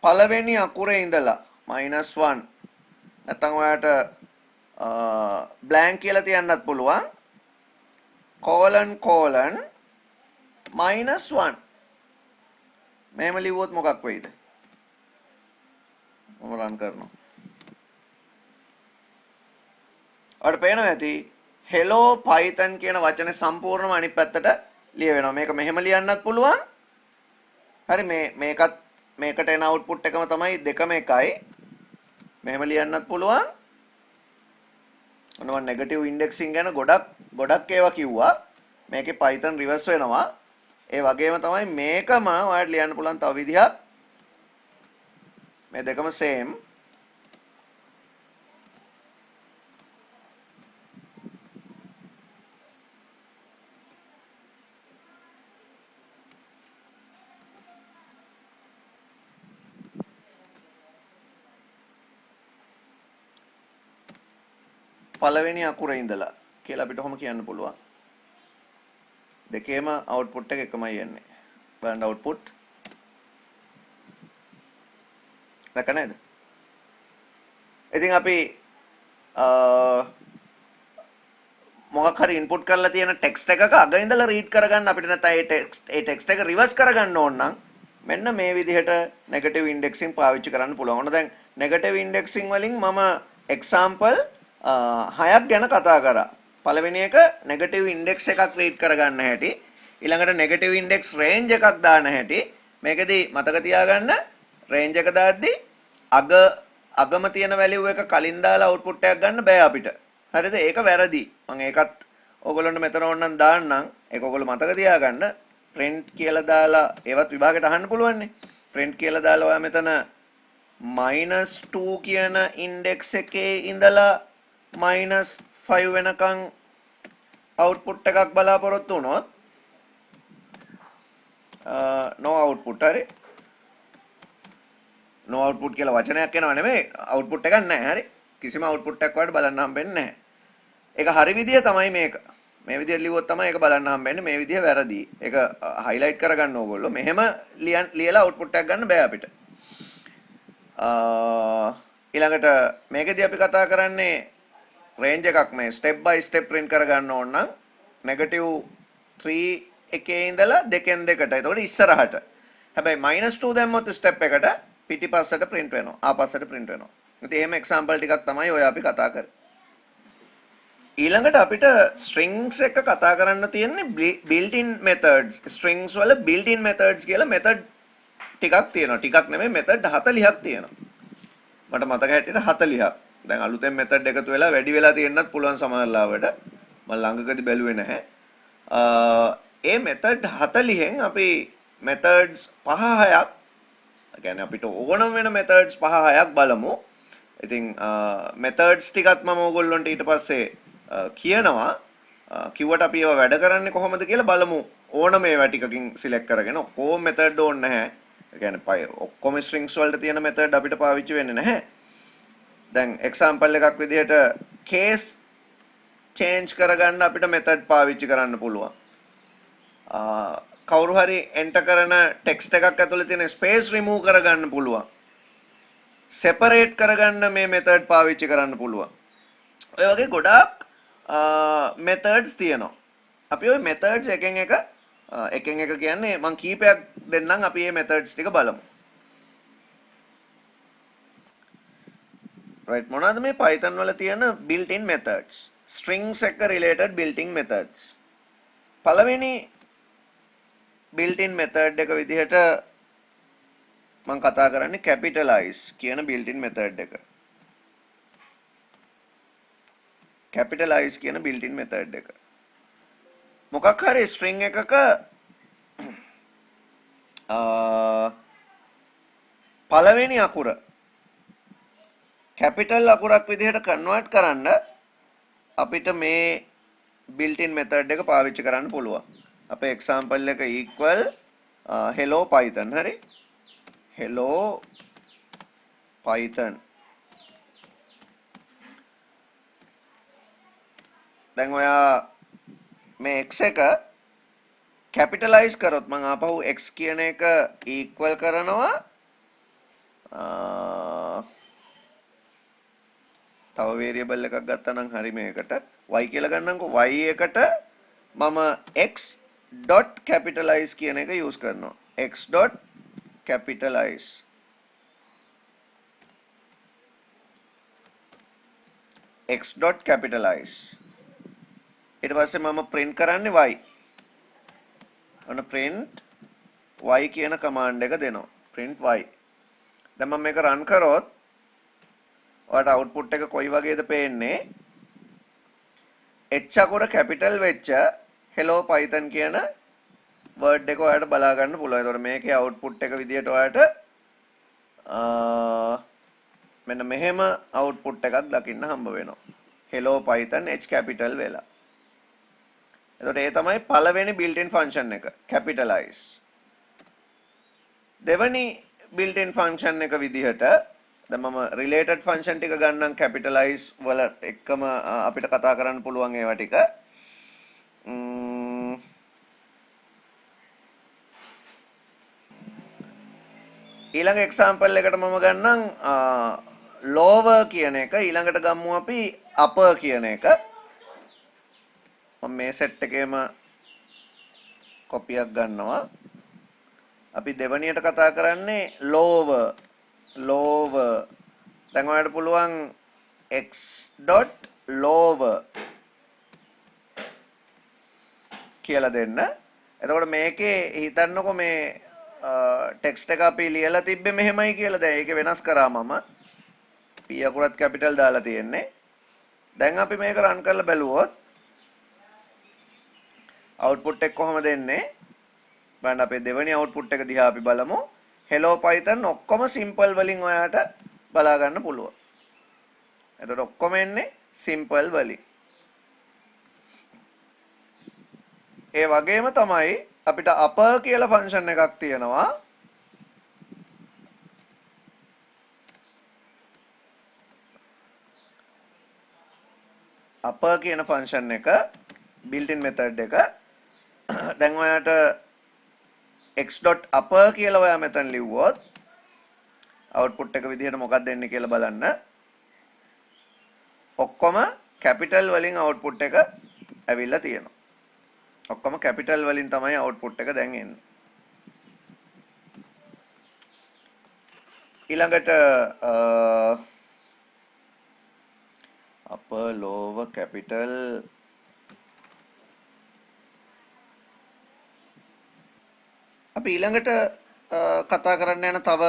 පළවෙනි අකුරේ ඉඳලා -1 නැත්නම් ඔයාට blank කියලා තියන්නත් පුළුවන්. colon -1 මෙහෙම ලිව්වොත් මොකක් වෙයිද? මම රන් කරනවා. ඔයාලට පේනවා ඇති hello python කියන වචනේ සම්පූර්ණම අනිත් පැත්තට ලියවෙනවා. මේක මෙහෙම ලියන්නත් පුළුවන්. හරි මේකට එන output එකම තමයි දෙකම එකයි. මෙහෙම ලියන්නත් පුළුවන්. ඔන්න මම negative indexing ගැන ගොඩක් ඒවා කිව්වා. මේකේ python reverse වෙනවා. ඒ වගේම තමයි මේකම ඔයාලට ලියන්න පුළුවන් තව විදිහක්. මේ දෙකම same පළවෙනි අකුරේ ඉඳලා කියලා අපිට ඔහොම කියන්න පුළුවන්. දෙකේම output එක එකමයි යන්නේ. බලන්න output. දැක නේද? ඉතින් අපි මොකක් හරි input කරලා තියෙන text එකක අග ඉඳලා read කරගන්න අපිට නැත්නම් ඒ text එක reverse කරගන්න ඕන නම් මෙන්න මේ විදිහට negative indexing පාවිච්චි කරන්න පුළුවන්. ඔන්න දැන් negative indexing වලින් මම example 6ක් ගැන කතා කරා. පළවෙනි එක negative index එකක් read කරගන්න හැටි. ඊළඟට negative index range එකක් දාන්න හැටි. මේකෙදි මතක තියාගන්න range එක දාද්දි අගම තියෙන value එක කලින් දාලා output එකක් ගන්න බෑ අපිට. හරිද? ඒක වැරදි. මම ඒකත් ඕගොල්ලොන්ට මෙතන ඕනනම් දාන්නම්. ඒක ඕගොල්ලෝ මතක තියාගන්න. print කියලා දාලා ඒවත් විභාගයට අහන්න පුළුවන් නේ. print කියලා දාලා ඔයා මෙතන -2 කියන index එකේ ඉඳලා -5 වෙනකන් output එකක් බලාපොරොත්තු වුණොත් no output හරි no output කියලා වචනයක් එනවා නෙමෙයි output එකක් නැහැ හරි කිසිම output එකක් වලට බලන්න හම්බෙන්නේ නැහැ ඒක හරි විදිය තමයි මේක මේ විදියට ලිව්වොත් තමයි ඒක බලන්න හම්බෙන්නේ මේ විදිය වැරදි ඒක highlight කරගන්න ඕගොල්ලෝ මෙහෙම ලියලා output එකක් ගන්න බෑ අපිට ඊළඟට මේකදී අපි කතා කරන්නේ range එකක් මේ step by step print කරගන්න ඕන නම් -3 එකේ ඉඳලා දෙකෙන් දෙකට. එතකොට ඉස්සරහට. හැබැයි -2 දැම්මොත් step එකට පිටිපස්සට print වෙනවා. ආපස්සට print වෙනවා. ඉතින් එහෙම example ටිකක් තමයි ඔය අපි කතා කරන්නේ. ඊළඟට අපිට strings එක කතා කරන්න තියෙන්නේ built-in methods. strings වල built-in methods කියලා method ටිකක් තියෙනවා. ටිකක් නෙමෙයි method 40ක් තියෙනවා. මට මතක හැටියට 40ක්. දැන් අලුතෙන් method එකතු වෙලා වැඩි වෙලා තියෙන්නත් පුළුවන් සමහරවිට. මම ළඟකදී බැලුවේ නැහැ. ඒ method 40න් අපි methods 5-6ක් කියන්නේ අපිට ඕනම වෙන methods 5-6ක් බලමු. ඉතින් methods ටිකත් මම ඕගොල්ලන්ට ඊට පස්සේ කියනවා. කිව්වට අපි ඒවා වැඩ කරන්නේ කොහොමද කියලා බලමු. ඕනම ඒවා ටිකකින් select කරගෙන ඔක්කොම method ඕනේ නැහැ. ඒ කියන්නේ ඔක්කොම strings වලට තියෙන method අපිට පාවිච්චි වෙන්නේ නැහැ. දැන් example එකක් විදිහට case change කරගන්න අපිට method පාවිච්චි කරන්න පුළුවන්. කවුරු හරි enter කරන text එකක් ඇතුලේ තියෙන space remove කරගන්න පුළුවන්. separate කරගන්න මේ method පාවිච්චි කරන්න පුළුවන්. ඔය වගේ ගොඩාක් methods තියෙනවා. අපි ওই methods එකෙන් එක කියන්නේ මම කීපයක් දෙන්නම් අපි මේ methods ටික බලමු. right මොනවාද මේ Python වල තියෙන built in methods? strings එක related built in methods. පළවෙනි built in method එක විදිහට මම කතා කරන්නේ capitalize කියන built in method එක. capitalize කියන built in method එක. මොකක් හරි string එකක පළවෙනි අකුර capital අකුරක් විදිහට convert කරන්න අපිට මේ built in method එක පාවිච්චි කරන්න පුළුවන්. අපේ example එක equal hello python හරි hello python. දැන් ඔයා මේ x එක capitalize කරොත් මම ආපහු x කියන එක equal කරනවා තව variable එකක් ගත්තා නම් හරි මේකට y කියලා ගන්නම්කෝ y එකට මම x dot capitalize කියන එක use කරනවා x dot capitalize x dot capitalize ඊට පස්සේ මම print කරන්නේ y ඔන්න print y කියන command එක දෙනවා print y දැන් මම මේක run කරොත් ඔයාලට output එක කොයි වගේද පේන්නේ h අකුර capital වෙච්ච hello python කියන word එක ඔයාලට බලා ගන්න පුළුවන්. ඒතකොට මේකේ output එක විදියට ඔයාලට මෙන්න මෙහෙම output එකක් දකින්න හම්බ වෙනවා. hello python h capital වෙලා. එතකොට ඒ තමයි පළවෙනි built-in function එක capitalize. දෙවෙනි built-in function එක විදිහට දැන් මම related function ටික ගන්නම් capitalize වල එක්කම අපිට කතා කරන්න පුළුවන් ඒවා ටික. ඊළඟ example එකට මම ගන්නම් lower කියන එක ඊළඟට ගමු අපි upper කියන එක. මම මේ set එකේම copy එකක් ගන්නවා. අපි දෙවණියට කතා කරන්නේ lower දැන් ඔයාලට පුළුවන් x dot lower කියලා දෙන්න. එතකොට මේකේ හිතන්නකො මේ ටෙක්ස්ට් එක අපි ලියලා තිබ්බේ මෙහෙමයි කියලා. දැන් ඒක වෙනස් කරා මම p අකුරත් capital දාලා තියෙන්නේ. දැන් අපි මේක run කරලා බැලුවොත් output එක කොහොමද එන්නේ? බලන්න අපේ දෙවෙනි output එක දිහා අපි බලමු. hello python ඔක්කොම simple වලින් ඔයාට බලා ගන්න පුළුවන්. එතකොට ඔක්කොම එන්නේ simple වලින්. ඒ වගේම තමයි අපිට upper කියලා function එකක් තියෙනවා. upper කියන function එක built-in method එක දැන් ඔයාට x.upper කියලා ඔයා මෙතන ලිව්වොත් output එක විදිහට මොකක්ද එන්නේ කියලා බලන්න. ඔක්කොම capital වලින් output එක ඇවිල්ලා තියෙනවා. ඔක්කොම capital වලින් තමයි output එක දැන් එන්නේ. ඊළඟට upper lower capital අපි ඊළඟට කතා කරන්න යන තව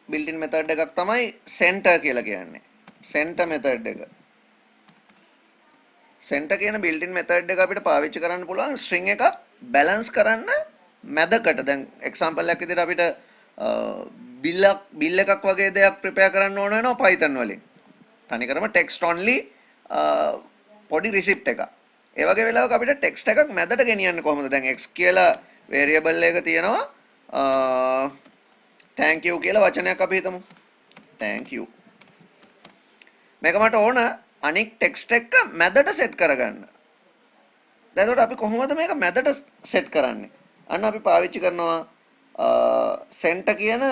built-in method එකක් තමයි center කියලා කියන්නේ. center method එක. center කියන built-in method එක අපිට පාවිච්චි කරන්න පුළුවන් string එකක් balance කරන්න මැදකට. දැන් example එකක් විදිහට අපිට බිල් එකක් වගේ දෙයක් ප්‍රිපෙයාර් කරන්න ඕන වෙනවා Python වලින්. තනිකරම text only පොඩි රිසිප්ට් එකක්. ඒ වගේ වෙලාවක අපිට ටෙක්ස්ට් එකක් මැදට ගෙනියන්නේ කොහොමද? දැන් x කියලා variable එක තියෙනවා thank you කියලා වචනයක් අපි හිතමු. thank you. මේක මට ඕන අනික් ටෙක්ස්ට් එක මැදට සෙට් කරගන්න. දැන් එතකොට අපි කොහොමද මේක මැදට සෙට් කරන්නේ? අන්න අපි පාවිච්චි කරනවා center කියන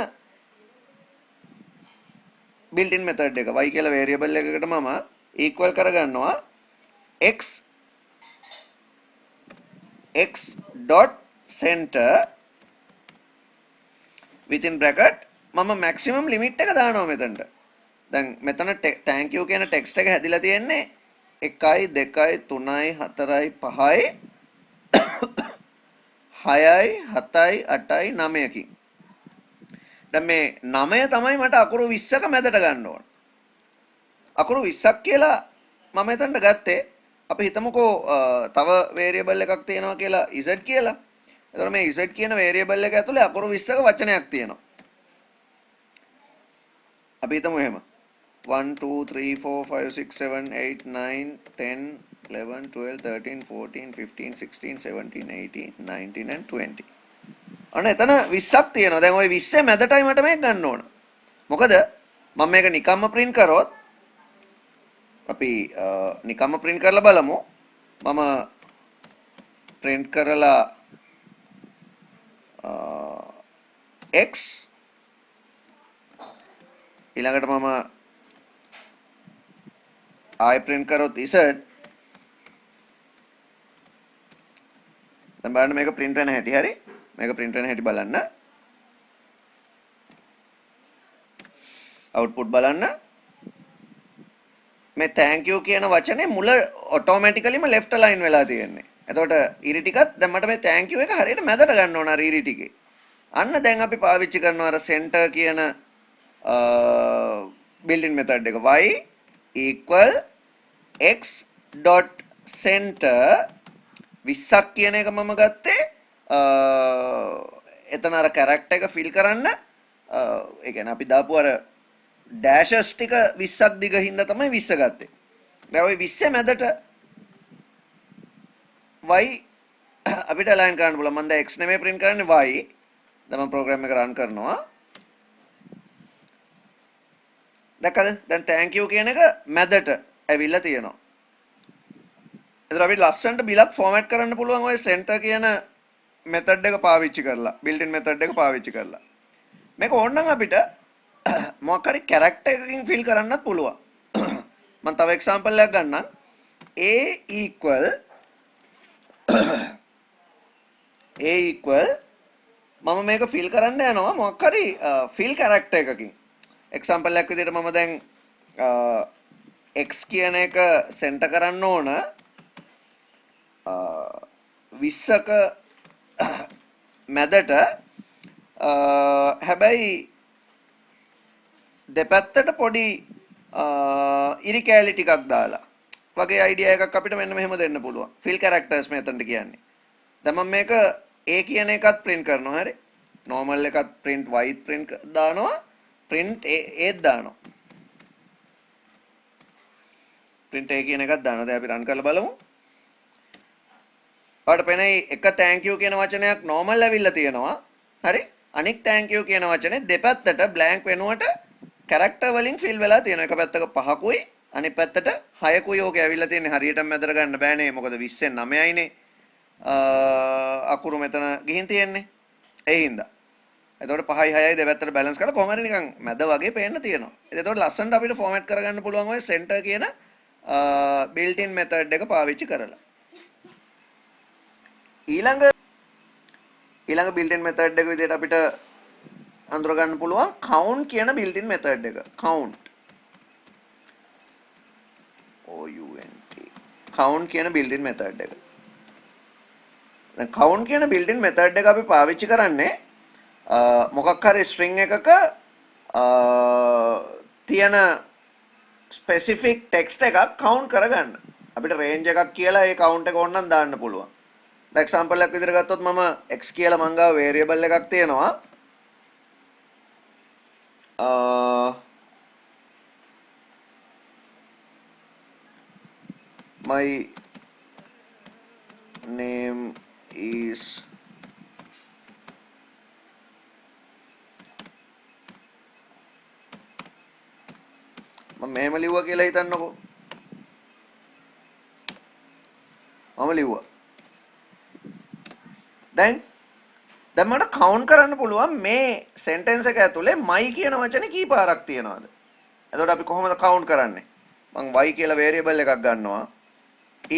built-in method එක. y කියලා variable එකකට මම equal කරගන්නවා x dot center within bracket මම maximum limit එක දානවා මෙතනට. දැන් මෙතන thank you කියන text එක හැදිලා තියෙන්නේ 1යි 2යි 3යි 4යි 5යි 6යි 7යි 8යි 9කින්. දැන් මේ 9 තමයි මට අකුරු 20ක මැදට ගන්න ඕන. අකුරු 20ක් කියලා මම එතනට ගත්තේ. අපි හිතමුකෝ තව variable එකක් තියෙනවා කියලා z කියලා. එතකොට මේ z කියන variable එක ඇතුලේ අකුරු 20ක වචනයක් තියෙනවා. අපි හිතමු එහෙම. 1 2 3 4 5 6 7 8 9 10 11 12 13 14 15 16 17 18 19 and 20. අන්න එතන 20ක් තියෙනවා. දැන් ওই 20 මැදටයි මට මේක ගන්න ඕන. මොකද මම මේක නිකම්ම print කරොත් අපි නිකම්ම print කරලා බලමු. මම print කරලා x ඊළඟට මම I print කරොත් z. දැන් බලන්න මේක print වෙන හැටි හරි. මේක print වෙන හැටි බලන්න. output බලන්න. මේ thank you කියන වචනේ මුල automaticallyම left align වෙලා තියෙන්නේ. එතකොට ඉරි ටිකත් දැන් මට මේ thank you එක හරියට මැදට ගන්න ඕන අර ඉරි ටිකේ. අන්න දැන් අපි පාවිච්චි කරනවා අර center කියන built-in method එක. y equal x dot center 20ක් කියන එක මම ගත්තේ එතන අර character එක fill කරන්න ඒ කියන්නේ අපි දාපු අර dashes ටික 20ක් දිග හින්දා තමයි 20 ගත්තේ. දැන් ওই 20 මැදට y අපිට align කරන්න පුළුවන්. මම දැන් x නෙමෙයි print කරන්නේ y. දැන් මම program එක run කරනවා. දැක්කද? දැන් thank you කියන එක මැදට ඇවිල්ලා තියෙනවා. එතකොට අපිට ලස්සනට බිලක් format කරන්න පුළුවන් ওই center කියන method එක පාවිච්චි කරලා, built-in method එක පාවිච්චි කරලා. මේක ඕනනම් අපිට මොකක් හරි character එකකින් fill කරන්නත් පුළුවන්. මම තව example එකක් ගන්නම්. a equal මම මේක fill කරන්න යනවා මොකක් හරි fill character එකකින්. example එකක් විදිහට මම දැන් x කියන එක center කරන්න ඕන 20ක මැදට හැබැයි දෙපැත්තට පොඩි ඉරි කෑලි ටිකක් දාලා වගේ අයිඩියා එකක් අපිට මෙන්න මෙහෙම දෙන්න පුළුවන්. fill characters මෙතනට කියන්නේ. දැන් මම මේක a කියන එකත් print කරනවා හරි. normal එකත් print y print දානවා. print a දානවා. print a කියන එකත් දානවා. දැන් අපි run කරලා බලමු. ඔයාලට පේනයි එක thank you කියන වචනයක් normal ඇවිල්ලා තියෙනවා. හරි? අනික් thank you කියන වචනේ දෙපැත්තට blank වෙනුවට character වලින් fill වෙලා තියෙනවා. එක පැත්තක 5කුයි අනිත් පැත්තට 6කුයි ඕක ඇවිල්ලා තියෙන්නේ. හරියටම මැදට ගන්න බෑනේ. මොකද 20න් 9යිනේ. අකුරු මෙතන ගිහින් තියෙන්නේ. ඒ හින්දා. එතකොට 5යි 6යි දෙපැත්තට balance කරලා කොහොම හරි නිකන් මැද වගේ පේන්න තියෙනවා. එතකොට ලස්සනට අපිට format කරගන්න පුළුවන් ඔය center කියන built-in method එක පාවිච්චි කරලා. ඊළඟ built-in method එක විදිහට අපිට අඳුර ගන්න පුළුවන් count කියන built-in method එක. count count කියන built-in method එක. දැන් count කියන built-in method එක අපි පාවිච්චි කරන්නේ මොකක් හරි string එකක තියෙන specific text එකක් count කරගන්න. අපිට range එකක් කියලා ඒ count එක ඕනනම් දාන්න පුළුවන්. දැන් example එකක් විදිහට ගත්තොත් මම x කියලා මං ගාව variable එකක් තියෙනවා. my name is මම මෙහෙම ලිව්වා කියලා හිතන්නකෝ. මම ලිව්වා. දැන් මට කවුන්ට් කරන්න පුළුවන් මේ සෙන්ටෙන්ස් එක ඇතුලේ my කියන වචනේ කී පාරක් තියෙනවද? එතකොට අපි කොහොමද කවුන්ට් කරන්නේ? මම y කියලා වේරියබල් එකක් ගන්නවා.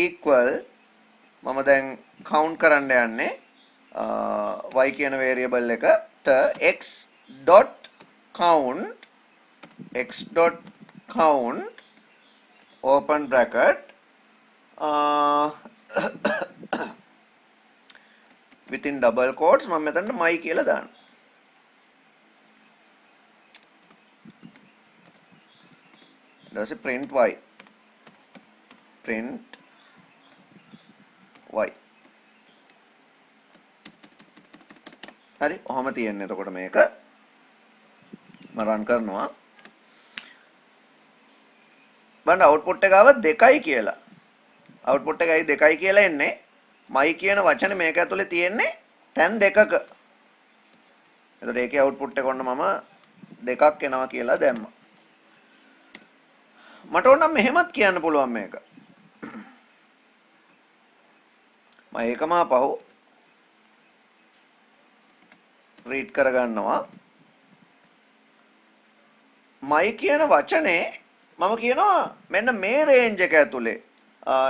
equal මම දැන් කවුන්ට් කරන්න යන්නේ y කියන වේරියබල් එකට x.count open bracket within double quotes මම මෙතනට my කියලා දානවා. ඊට පස්සේ print y හරි ඔහම තියෙන්නේ. එතකොට මේක මම රන් කරනවා. බලන්න අවුට්පුට් එක ආව 2යි කියලා. අවුට්පුට් එකයි 2යි කියලා එන්නේ. my කියන වචනේ මේක ඇතුලේ තියෙන්නේ තැන් දෙකක. එතකොට ඒකේ අවුට්පුට් එක ඔන්න මම 2ක් එනවා කියලා දැම්මා. මට ඕන නම් මෙහෙමත් කියන්න පුළුවන් මේක. මම ඒකම පහු රීඩ් කරගන්නවා. my කියන වචනේ මම කියනවා මෙන්න මේ රේන්ජ් එක ඇතුලේ.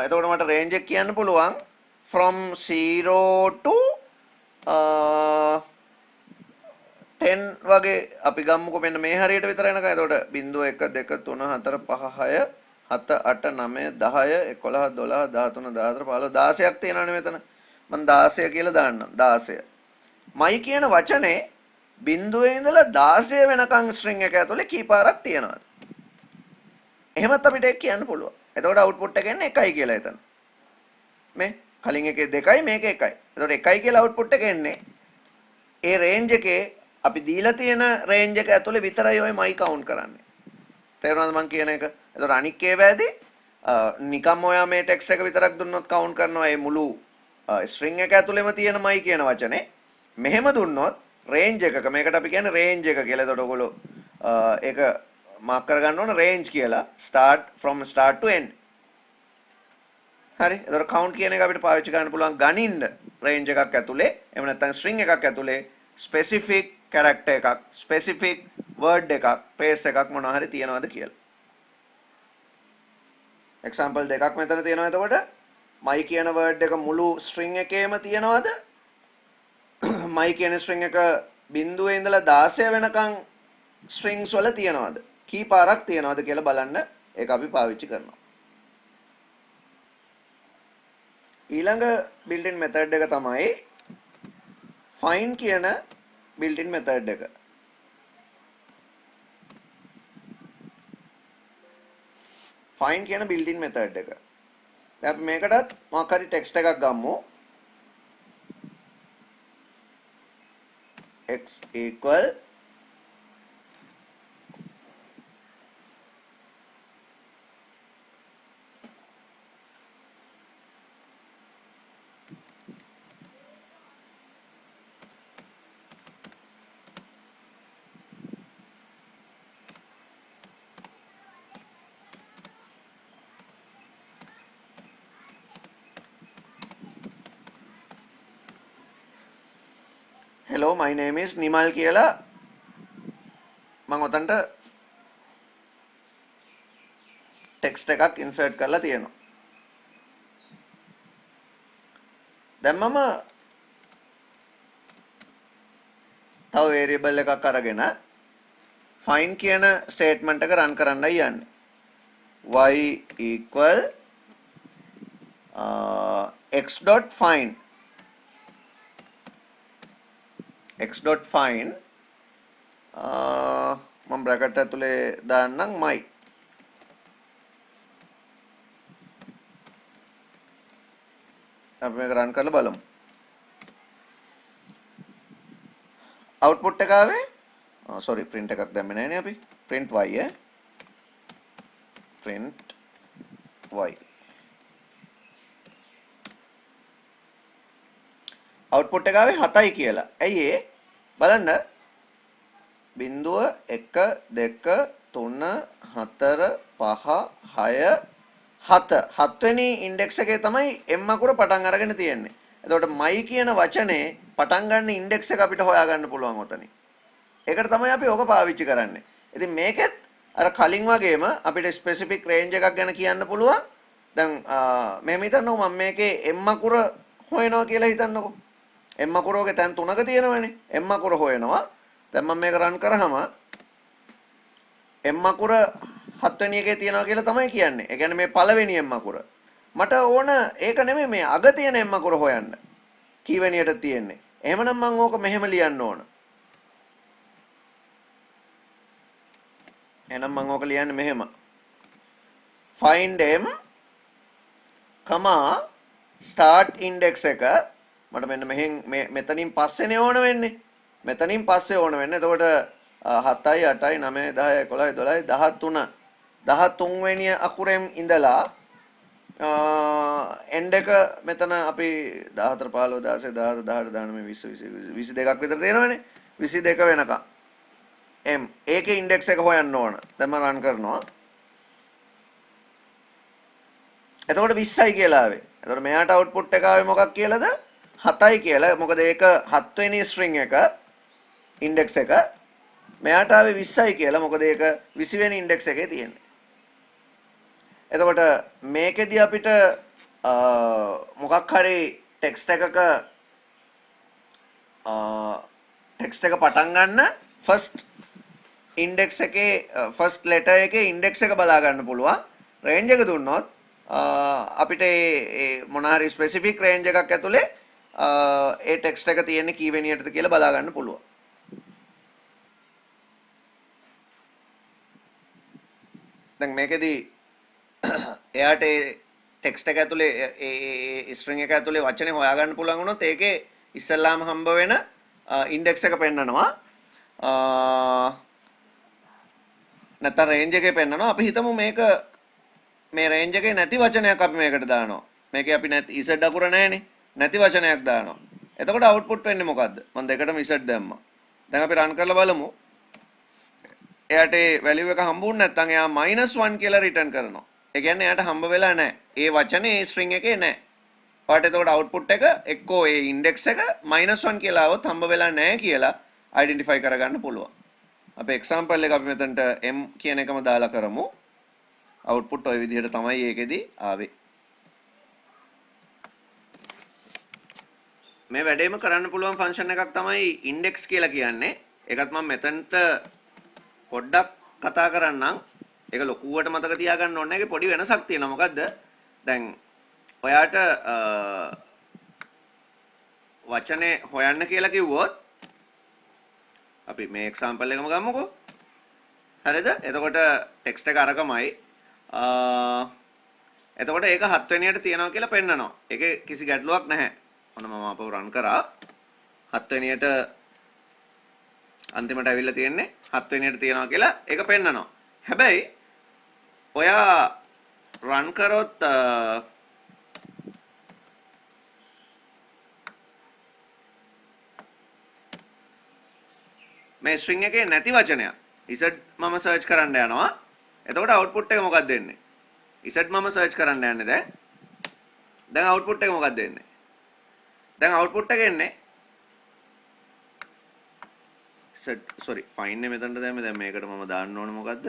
එතකොට මට රේන්ජ් එක කියන්න පුළුවන් from 0 to 10 වගේ අපි ගමුකෝ මෙන්න මේ හරියට විතර එනකන්. එතකොට 0 1 2 3 4 5 6 7 8 9 10 11 12 13 14 15 16ක් තියෙනවානේ මෙතන. මම 16 කියලා දාන්නම්. 16. my කියන වචනේ 0 ඉඳලා 16 වෙනකන් string එක ඇතුලේ කී පාරක් තියෙනවද? එහෙමත් අපිට ඒක කියන්න පුළුවන්. එතකොට output එක එන්නේ 1යි කියලා එතන. මේ කලින් එකේ 2යි මේක 1යි. එතකොට 1යි කියලා output එක එන්නේ. ඒ range එකේ අපි දීලා තියෙන range එක ඇතුලේ විතරයි ඔය my count කරන්නේ. තේරුණාද මං කියන එක? එතකොට අනික් ඒවාදී නිකම් ඔයා මේ text එක විතරක් දුන්නොත් count කරනවා මේ මුළු string එක ඇතුලේම තියෙන my කියන වචනේ. මෙහෙම දුන්නොත් range එකක මේකට අපි කියන්නේ range එක කියලා. එතකොට ඔයගොල්ලෝ ඒක මාක් කරගන්න ඕන range කියලා. from start to end. හරි. එතකොට count කියන එක අපිට පාවිච්චි කරන්න පුළුවන් ගණින්න range එකක් ඇතුලේ. එහෙම නැත්නම් string එකක් ඇතුලේ specific character එකක්, specific word එකක්, phrase එකක් මොනවා හරි තියනවාද කියලා. example දෙකක් මෙතන තියෙනවා. එතකොට my කියන word එක මුළු string එකේම තියනවාද? my කියන string එක 0 ඉඳලා 16 වෙනකන් strings වල තියනවාද? කී පාරක් තියනවාද කියලා බලන්න ඒක අපි පාවිච්චි කරනවා. ඊළඟ built-in method එක තමයි find කියන built-in method එක. find කියන built-in method එක. දැන් අපි මේකටත් මොකක් හරි text එකක් ගමු. x equal hello my name is Nimal කියලා මම ඔතනට text එකක් insert කරලා තියෙනවා. දැන් මම තව variable එකක් අරගෙන find කියන statement එක run කරන්නයි යන්නේ. y equal x.find x.find මම bracket ඇතුලේ දාන්නම් my. අපි මේක run කරලා බලමු. output එක ආවේ sorry print එකක් දැම්මේ නැහැ නේ අපි print y print y output එක ආවේ 7යි කියලා. ඇයි ඒ? බලන්න 0 1 2 3 4 5 6 7 7වෙනි ඉන්ඩෙක්ස් එකේ තමයි m අකුර පටන් අරගෙන තියෙන්නේ. එතකොට my කියන වචනේ පටන් ගන්න ඉන්ඩෙක්ස් එක අපිට හොයාගන්න පුළුවන් උතනින්. ඒකට තමයි අපි ඕක පාවිච්චි කරන්නේ. ඉතින් මේකෙත් අර කලින් වගේම අපිට ස්පෙસિෆික් රේන්ජ් එකක් ගැන කියන්න පුළුවන්. දැන් මෙහෙම හිතන්නකො මම මේකේ m අකුර හොයනවා කියලා හිතන්නකො. m අකුරෝගේ තැන් 3ක තියෙනවනේ. m අකුර හොයනවා. දැන් මම මේක රන් කරාම m අකුර 7 වෙනි එකේ තියනවා කියලා තමයි කියන්නේ. ඒ කියන්නේ මේ පළවෙනි m අකුර. මට ඕන ඒක නෙමෙයි මේ අග තියෙන m අකුර හොයන්න. කීවෙනියට තියෙන්නේ. එහෙමනම් මම ඕක මෙහෙම ලියන්න ඕන. එහෙනම් මම ඕක ලියන්නේ මෙහෙම. find m, start index එක මට මෙන්න මෙහෙන් මෙතනින් පස්සේනේ ඕන වෙන්නේ. මෙතනින් පස්සේ ඕන වෙන්නේ. එතකොට 7යි 8යි 9යි 10යි 11යි 12යි 13 වෙනි අකුරෙන් ඉඳලා end එක මෙතන අපි 14 15 16 17 18 19 20 22ක් විතර තියෙනවනේ. 22 වෙනකම් m ඒකේ ඉන්ඩෙක්ස් එක හොයන්න ඕන. දැන් මම රන් කරනවා. එතකොට 20යි කියලා ආවේ. එතකොට මෙයාට අවුට්පුට් එක ආවේ මොකක් කියලාද? 7යි කියලා. මොකද ඒක 7 වෙනි ස්ට්‍රින්ග් එක ඉන්ඩෙක්ස් එක. මෙයාට ආවේ 20යි කියලා. මොකද ඒක 20 වෙනි ඉන්ඩෙක්ස් එකේ තියෙන්නේ. එතකොට මේකෙදි අපිට මොකක් හරි ටෙක්ස්ට් එකක ටෙක්ස්ට් එක පටන් ගන්න ෆස්ට් ඉන්ඩෙක්ස් එකේ ෆස්ට් ලෙටර් එකේ ඉන්ඩෙක්ස් එක බලා ගන්න පුළුවන්. රේන්ජ් එක දුන්නොත් අපිට ඒ මොන හරි ස්පෙસિෆික් රේන්ජ් එකක් ඇතුලේ ඒ ටෙක්ස්ට් එක තියෙන්නේ කී වෙනියටද කියලා බලා ගන්න පුළුවන්. දැන් මේකෙදි එයාට ඒ ටෙක්ස්ට් එක ඇතුලේ ඒ ස්ට්‍රින්ග් එක ඇතුලේ වචනේ හොයාගන්න පුළුවන් වුණොත් ඒකේ ඉස්සල්ලාම හම්බ වෙන ඉන්ඩෙක්ස් එක පෙන්නනවා. නැත්නම් රේන්ජ් එකේ පෙන්නනවා. අපි හිතමු මේක මේ රේන්ජ් එකේ නැති වචනයක් අපි මේකට දානවා. මේකේ අපි නැති z අකුර නැහැනේ. නැති වචනයක් දානවා. එතකොට අවුට්පුට් වෙන්නේ මොකද්ද? මම දෙකටම z දැම්මා. දැන් අපි රන් කරලා බලමු. එයාට ඒ වැලියු එක හම්බුනේ නැත්නම් එයා -1 කියලා රිටර්න් කරනවා. ඒ කියන්නේ එයාට හම්බ වෙලා නැහැ. ඒ වචනේ ඒ ස්ට්‍රින්ග් එකේ නැහැ. ඔයාලට එතකොට අවුට්පුට් එක එක්කෝ ඒ ඉන්ඩෙක්ස් එක -1 කියලා આવොත් හම්බ වෙලා නැහැ කියලා අයිඩෙන්ටිෆයි කරගන්න පුළුවන්. අපි එක්සැම්පල් එක අපි මෙතනට m කියන එකම දාලා කරමු. අවුට්පුට් ওই විදිහට තමයි ඒකෙදි ආවේ. මේ වැඩේම කරන්න පුළුවන් ෆන්ක්ෂන් එකක් තමයි ඉන්ඩෙක්ස් කියලා කියන්නේ. ඒකත් මම මෙතනට පොඩ්ඩක් කතා කරන්නම්. ඒක ලොකුවට මතක තියාගන්න ඕනේ. ඒකේ පොඩි වෙනසක් තියෙනවා. මොකද්ද? දැන් ඔයාට වචනේ හොයන්න කියලා කිව්වොත් අපි මේ එක්සැම්පල් එකම ගමුකෝ. හරිද? එතකොට ටෙක්ස්ට් එක අරකමයි. එතකොට ඒක 7 වෙනියට තියනවා කියලා පෙන්නනවා. ඒකේ කිසි ගැටලුවක් නැහැ. ඔන්න මම අපව රන් කරා. 7 වෙනියට අන්තිමට ඇවිල්ලා තියෙන්නේ 7 වෙනියට තියනවා කියලා ඒක පෙන්නනවා. හැබැයි ඔයා රන් කරොත් මේ ස්ට්‍රින්ග් එකේ නැති වචනයක් z මම සර්ච් කරන්න යනවා. එතකොට අවුට්පුට් එක මොකක්ද දෙන්නේ? z මම සර්ච් කරන්න යන්නේ දැන්. දැන් අවුට්පුට් එක මොකක්ද දෙන්නේ? දැන් අවුට්පුට් එක එන්නේ sorry find එක මෙතනට දැම්මේ. දැන් මේකට මම දාන්න ඕනේ මොකද්ද?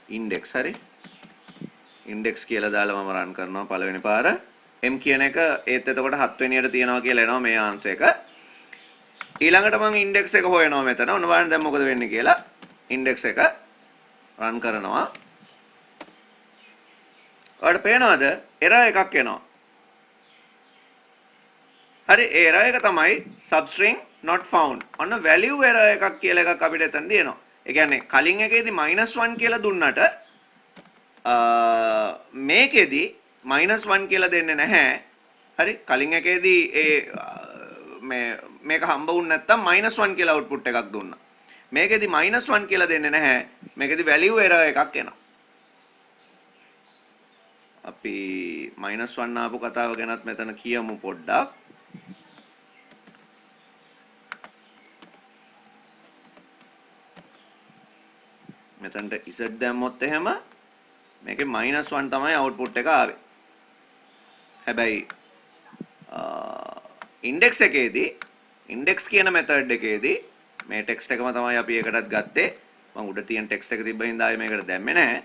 index හරි. index කියලා දාලා මම රන් කරනවා පළවෙනි පාර. m කියන එක ඒත් එතකොට 7 වෙනියට තියනවා කියලා එනවා මේ ආන්සර් එක. ඊළඟට මම ඉන්ඩෙක්ස් එක හොයනවා මෙතන. ඔන්න බලන්න දැන් මොකද වෙන්නේ කියලා. ඉන්ඩෙක්ස් එක රන් කරනවා. ඔයාලට පේනවද? එරර් එකක් එනවා. හරි, ඒ එරර් එක තමයි substring not found. ඔන්න value error එකක් කියලා එකක් අපිට එතන දෙනවා. ඒ කියන්නේ කලින් එකේදී -1 කියලා දුන්නට මේකේදී -1 කියලා දෙන්නේ නැහැ. හරි, කලින් එකේදී ඒ මේ මේක හම්බ වුනේ නැත්තම් -1 කියලා output එකක් දුන්නා. මේකෙදි -1 කියලා දෙන්නේ නැහැ. මේකෙදි value error එකක් එනවා. අපි -1 ආපු කතාව ගැනත් මෙතන කියමු පොඩ්ඩක්. මෙතනට z දැම්මොත් එහෙම මේකේ -1 තමයි output එක ආවේ. හැබැයි index එකේදී index කියන method එකේදී මේ text එකම තමයි අපි ඒකටත් ගත්තේ. මම උඩ තියෙන text එක තිබ්බ හින්දා ආයේ මේකට දැම්මේ නැහැ.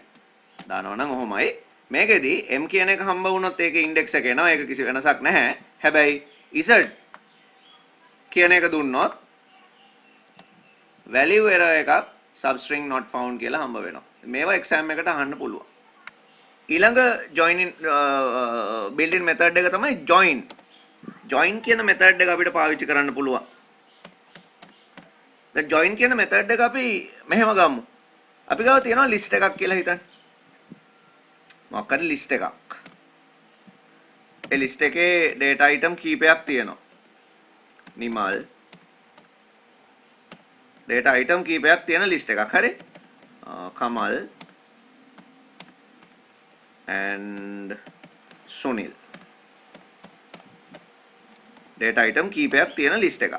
දානවා නම් ඔහොමයි. මේකෙදී m කියන එක හම්බ වුණොත් ඒකේ index එක එනවා. ඒක කිසි වෙනසක් නැහැ. හැබැයි z කියන එක දුන්නොත් value error එකක් substring not found කියලා හම්බ වෙනවා. මේවා exam එකට අහන්න පුළුවන්. ඊළඟ join built-in method එක තමයි join. join කියන method එක අපිට පාවිච්චි කරන්න පුළුවන්. දැන් join කියන method එක අපි මෙහෙම ගමු. අපි ගාව තියෙනවා list එකක් කියලා හිතන්න. මොකක් හරි list එකක්. ඒ list එකේ data item කීපයක් තියෙනවා. නිමල් data item කීපයක් තියෙන list එකක්. හරි? Kamal and Sunil. data item කීපයක් තියෙන list එකක්.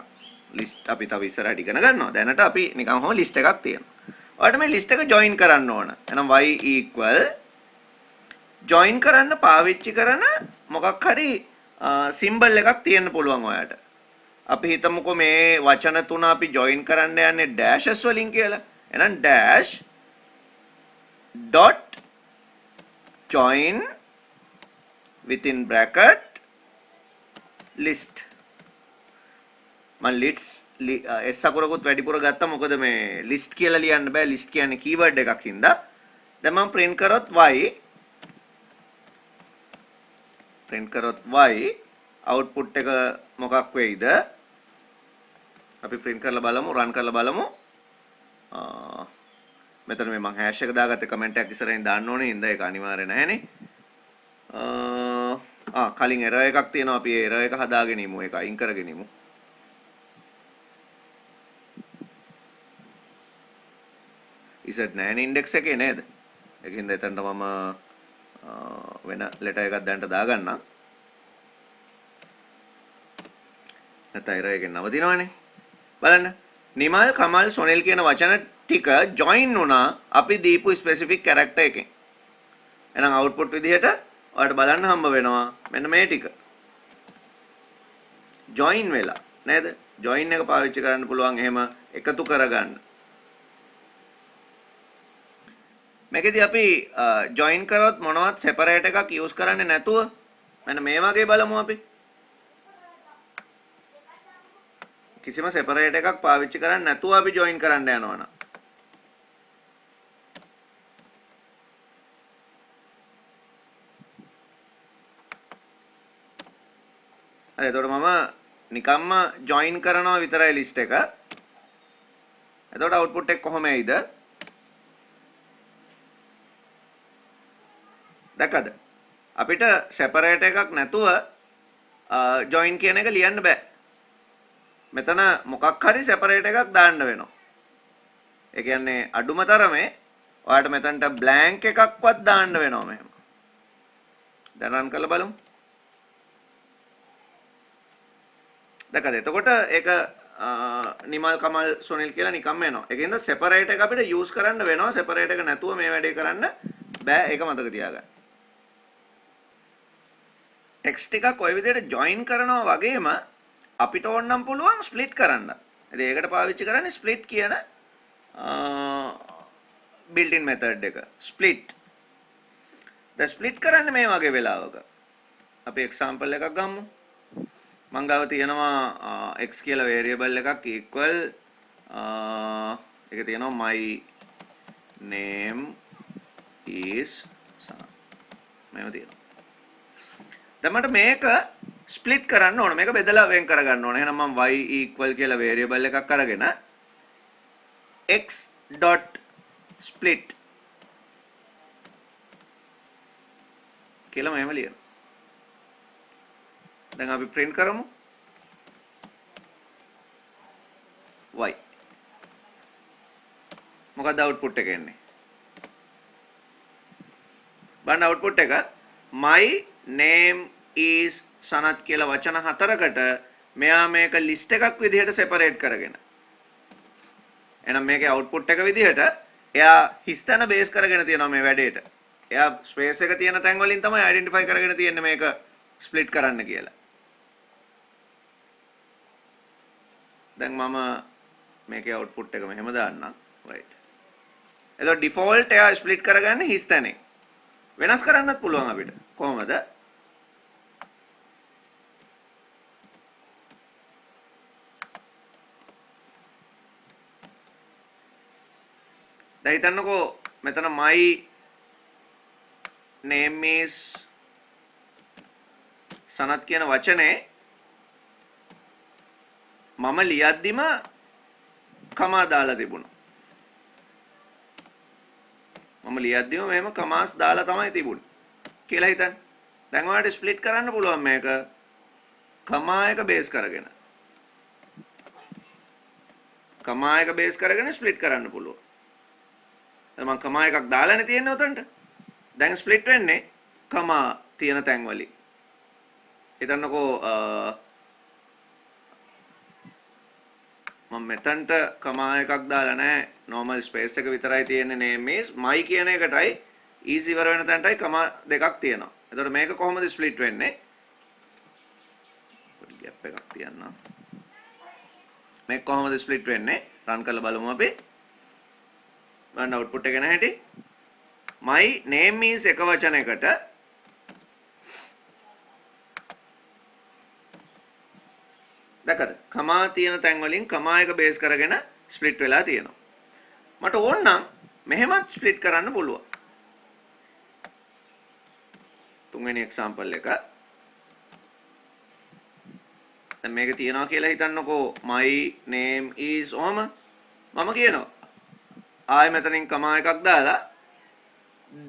list අපි තව ඉස්සරහට ඉගෙන ගන්නවා. දැනට අපි නිකන් ඔහොම list එකක් තියෙනවා. ඔයාලට මේ list එක join කරන්න ඕන. එහෙනම් y equal join කරන්න පාවිච්චි කරන මොකක් හරි symbol එකක් තියෙන්න පුළුවන් ඔයාලට. අපි හිතමුකෝ මේ වචන තුන අපි join කරන්න යන්නේ dashes වලින් කියලා. එහෙනම් dash dot join within bracket list. මම s අකුරකුත් වැඩිපුර ගත්තා මොකද මේ list කියලා ලියන්න බෑ. list කියන්නේ keyword එකක් හින්දා. දැන් මම print කරොත් y output එක මොකක් වෙයිද? අපි print කරලා බලමු, run කරලා බලමු. මෙතන මේ මම hash එක දාගත්තේ comment එකක් ඉස්සරහින් දාන්න ඕනේ හින්දා ඒක අනිවාර්ය නැහැනේ. කලින් error එකක් තියෙනවා. අපි ඒ error එක හදාගෙන ඉමු. ඒක අයින් කරගෙන ඉමු. ඉසෙට් නැහැ ඉන්ඩෙක්ස් එකේ නේද? ඒකින්ද එතනට මම වෙන ලෙටර් එකක් දැනට දාගන්නම්. නැත්නම් error එකෙන් නවතිනවනේ. බලන්න. නිමල් කමල් සොනෙල් කියන වචන ටික join වුණා අපි දීපු specific character එකෙන්. එහෙනම් output විදිහට ඔයාලට බලන්න හම්බ වෙනවා මෙන්න මේ ටික. join වෙලා නේද? join එක පාවිච්චි කරන්න පුළුවන් එහෙම එකතු කරගන්න. මේකෙදි අපි join කරොත් මොනවත් separate එකක් use කරන්නේ නැතුව මෙන්න මේ වගේ බලමු අපි. කිසිම separate එකක් පාවිච්චි කරන්නේ නැතුව අපි join කරන්න යනවා නම්. හරි එතකොට මම නිකම්ම join කරනවා විතරයි list එක. එතකොට output එක කොහොම එයිද? දැක්කද? අපිට separate එකක් නැතුව join කියන එක ලියන්න බෑ. මෙතන මොකක් හරි separate එකක් දාන්න වෙනවා. ඒ කියන්නේ අඩුම තරමේ ඔයාලට මෙතනට blank එකක්වත් දාන්න වෙනවා මෙහෙම. දැන් run කරලා බලමු. දැක්කද? එතකොට ඒක නිමල් කමල් සොනිල් කියලා නිකම්ම එනවා. ඒකෙන්ද separate එක අපිට use කරන්න වෙනවා. separate එක නැතුව මේ වැඩේ කරන්න බෑ. ඒක මතක තියාගන්න. text එකක් ඔය විදිහට join කරනවා වගේම අපිට ඕනනම් පුළුවන් split කරන්න. ඉතින් ඒකට පාවිච්චි කරන්නේ split කියන built-in method එක. split. දැන් split කරන්නේ මේ වගේ වෙලාවක. අපි example එකක් ගමු. මං ගාව තියෙනවා x කියලා variable එකක් equal ඒක තියෙනවා my name is මේව තියෙනවා. දැන් මට මේක ස්ප්ලිට් කරන්න ඕන. මේක බෙදලා වෙන් කරගන්න ඕන. එහෙනම් මම y equal කියලා variable එකක් අරගෙන x.split කියලා මෙහෙම ලියනවා. දැන් අපි print කරමු. y. මොකක්ද output එක එන්නේ? බලන්න output එක my name is සනත් කියලා වචන හතරකට මෙයා මේක list එකක් විදිහට separate කරගෙන. එහෙනම් මේකේ output එක විදිහට එයා හිස්තැන බේස් කරගෙන තියෙනවා මේ වැඩේට. එයා ස්පේස් එක තියෙන තැන් වලින් තමයි අයිඩෙන්ටිෆයි කරගෙන තියෙන්නේ මේක ස්ප්ලිට් කරන්න කියලා. දැන් මම මේකේ output එක මෙහෙම දාන්නම්. right. එතකොට default එයා ස්ප්ලිට් කරගන්නේ හිස්තැනේ. වෙනස් කරන්නත් පුළුවන් අපිට. කොහොමද? දැන් හිතන්නකෝ මෙතන my name is සනත් කියන වචනේ මම ලියද්දිම කමා දාලා තිබුණා. මම ලියද්දිම මෙහෙම කමාස් දාලා තමයි තිබුණේ කියලා හිතන්න. දැන් ඔයාලට ස්ප්ලිට් කරන්න පුළුවන් මේක කමා එක බේස් කරගෙන. කමා එක බේස් කරගෙන ස්ප්ලිට් කරන්න පුළුවන්. මම කමා එකක් දාලානේ තියෙන්නේ උතන්ට. දැන් ස්ප්ලිට් වෙන්නේ කමා තියෙන තැන් වලින්. හිතන්නකෝ මම මෙතනට කමා එකක් දාලා නැහැ. normal space එක විතරයි තියෙන්නේ name is my කියන එකටයි is ඉවර වෙන තැනටයි කමා දෙකක් තියෙනවා. එතකොට මේක කොහොමද ස්ප්ලිට් වෙන්නේ? පොඩි ગેප් එකක් තියන්න. මේක කොහොමද ස්ප්ලිට් වෙන්නේ? රන් කරලා බලමු අපි. බලන්න output එක නැහැටි. my name is එක වචනයකට දැකද කමා තියෙන තැන් වලින් කමා එක බේස් කරගෙන ස්ප්ලිට් වෙලා තියෙනවා. මට ඕන නම් මෙහෙමත් ස්ප්ලිට් කරන්න පුළුවන්. තුන්වෙනි එක්සැම්පල් එක. දැන් මේක තියනවා කියලා හිතන්නකෝ my name is ඔහම මම කියනවා ආයෙ මෙතනින් කමා එකක් දාලා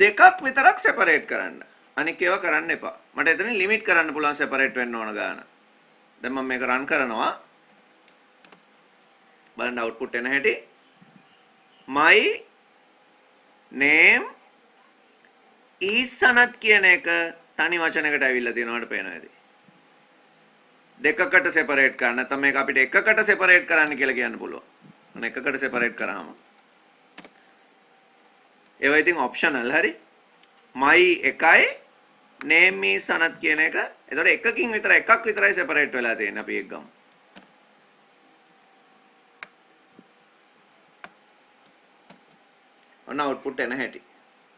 දෙකක් විතරක් separate කරන්න. අනික ඒවා කරන්න එපා. මට එතනින් limit කරන්න පුළුවන් separate වෙන්න ඕන ගාන. දැන් මම මේක run කරනවා. බලන්න output එන හැටි. my name is සනත් කියන එක තනි වචනයකට ඇවිල්ලා තියෙනවට පේනවා ඇති. දෙකකට separate කරන්න. නැත්නම් මේක අපිට එකකට separate කරන්න කියලා කියන්න පුළුවන්. මොන එකකට separate කරාම ඒවා ඉතින් optional හරි. my එකයි name is සනත් කියන එක. එතකොට එකකින් විතර එකක් විතරයි separate වෙලා තියෙන්නේ. අපි එක ගමු. ඔන්න output එන හැටි.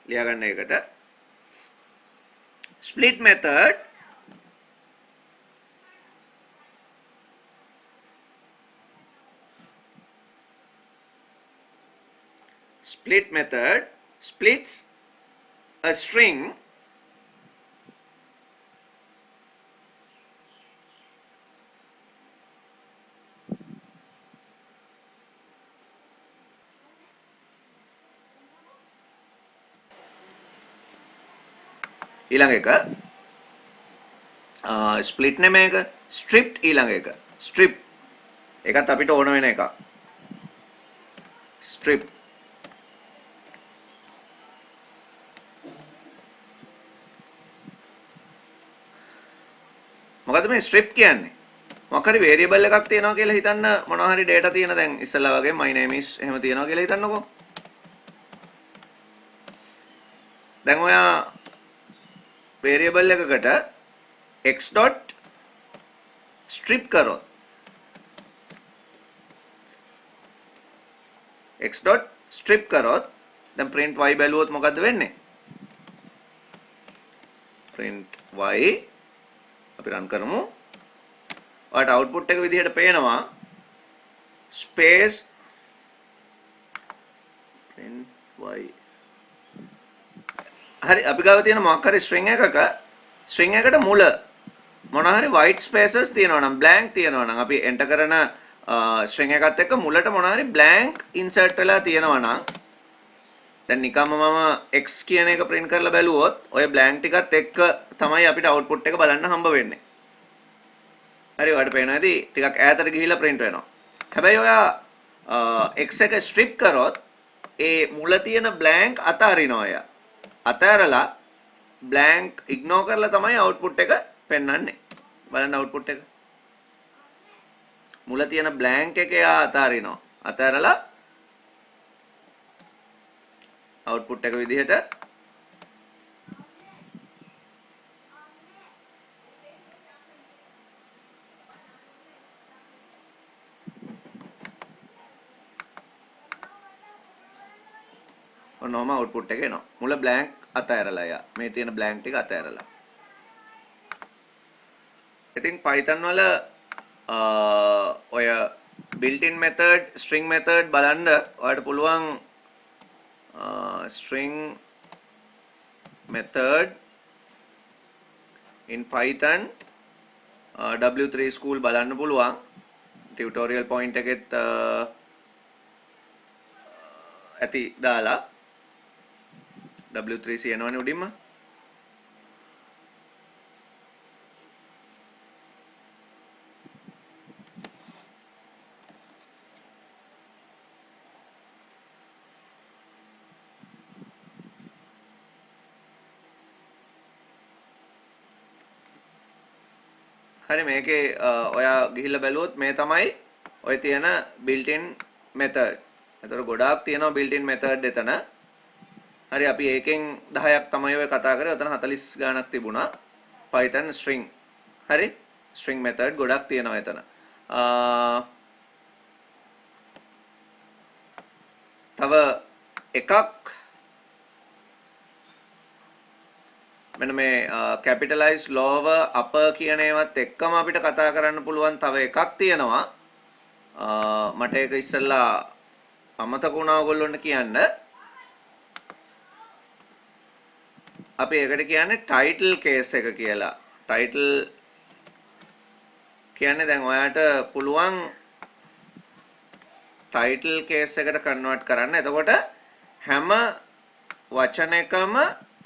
ලියා ගන්න එකට. split method splits a string ඊළඟ එක ස්ප්ලිට් නෙමෙයි එක ස්ට්‍රිප්ට් ඊළඟ එක ස්ට්‍රිප් එකත් අපිට ඕන වෙන එකක් ස්ට්‍රිප් මොකද මේ ස්ට්‍රිප් කියන්නේ මොකක් හරි වේරියබල් එකක් තියෙනවා කියලා හිතන්න මොනවා හරි data තියෙන දැන් ඉස්සලා වගේ my name is එහෙම තියෙනවා කියලා හිතන්නකෝ දැන් ඔයා variable එකකට x dot strip කරොත් x dot strip කරොත් දැන් print y බැලුවොත් මොකද්ද වෙන්නේ print y අපි run කරමු ඔයාලට output එක විදිහට පේනවා space print y හරි අපි ගාව තියෙන මොකක් හරි string එකට මුල මොන හරි white spaces තියෙනවා නම් blank තියෙනවා නම් අපි enter කරන string එකත් එක්ක මුලට මොන හරි blank insert වෙලා තියෙනවා නම් දැන් නිකම්ම මම x කියන එක print කරලා බැලුවොත් ඔය blank ටිකත් එක්ක තමයි අපිට output එක බලන්න හම්බ වෙන්නේ. හරි ඔයාලට පේනවා ඇති ටිකක් ඈතට ගිහිල්ලා print වෙනවා. හැබැයි ඔයා x එක ස්ට්‍රිප් කරොත් ඒ මුල තියෙන බ්ලැන්ක් අතාරිනවා යා. අතාරලා බ්ලැන්ක් ඉග්නෝර් කරලා තමයි අවුට්පුට් එක පෙන්වන්නේ. බලන්න අවුට්පුට් එක. මුල තියෙන බ්ලැන්ක් එක යා අතාරිනවා. අතාරලා අවුට්පුට් එක විදිහට ඔන්නෝම අවුට්පුට් එක එනවා. මුල බ්ලැන්ක් අතෑරලා යා. මේ තියෙන බ්ලැන්ක් ටික අතෑරලා. ඉතින් Python වල ඔය built-in method, string method බලන්න ඔයාලට පුළුවන් string method in Python W3 school බලන්න පුළුවන්. tutorial point එකෙත් ඇති දාලා W3C එනවනේ උඩින්ම. හරි මේකේ ඔයා ගිහිල්ලා බැලුවොත් මේ තමයි ඔය තියෙන built-in method. ඒතර ගොඩාක් තියෙනවා built-in method එතන. හරි අපි ඒකෙන් 10ක් තමයි ඔය කතා කරේ. ඔතන 40 ගාණක් තිබුණා. Python string. හරි? string method ගොඩක් තියෙනවා එතන. තව එකක් මෙන්න මේ capitalize lower upper කියන ඒවත් එක්කම අපිට කතා කරන්න පුළුවන් තව එකක් තියෙනවා. මට ඒක ඉස්සෙල්ලා අමතක වුණා ඔයගොල්ලොන්ට කියන්න. අපි ඒකට කියන්නේ title case එක කියලා. title කියන්නේ දැන් ඔයාට පුළුවන් title case එකට convert කරන්න. එතකොට හැම වචනයකම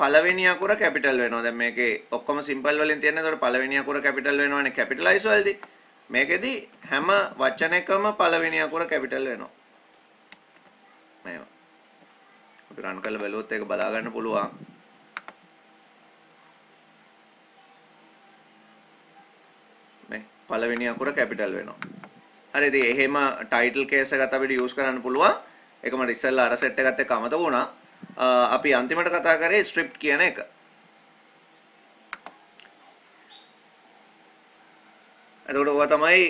පළවෙනි අකුර capital වෙනවා. දැන් මේකේ ඔක්කොම simple වලින් තියෙන. ඒතකොට පළවෙනි අකුර capital වෙනවනේ capitalize වලදී. මේකෙදි හැම වචනයකම පළවෙනි අකුර capital වෙනවා. මේව. අපි රන් කරලා බලුවොත් ඒක බලා ගන්න පුළුවන්. මේ පළවෙනි අකුර capital වෙනවා. හරි ඉතින් එහෙම title case එකත් අපිට use කරන්න පුළුවන්. ඒක මට ඉස්සෙල්ලා අර set එකත් එක්ක අමතක වුණා. අපි අන්තිමට කතා කරේ script කියන එක. එතකොට ඔය තමයි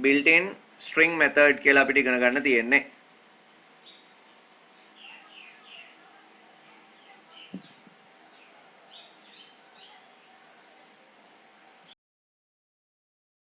built-in string method කියලා අපිට ඉගෙන ගන්න තියෙන්නේ.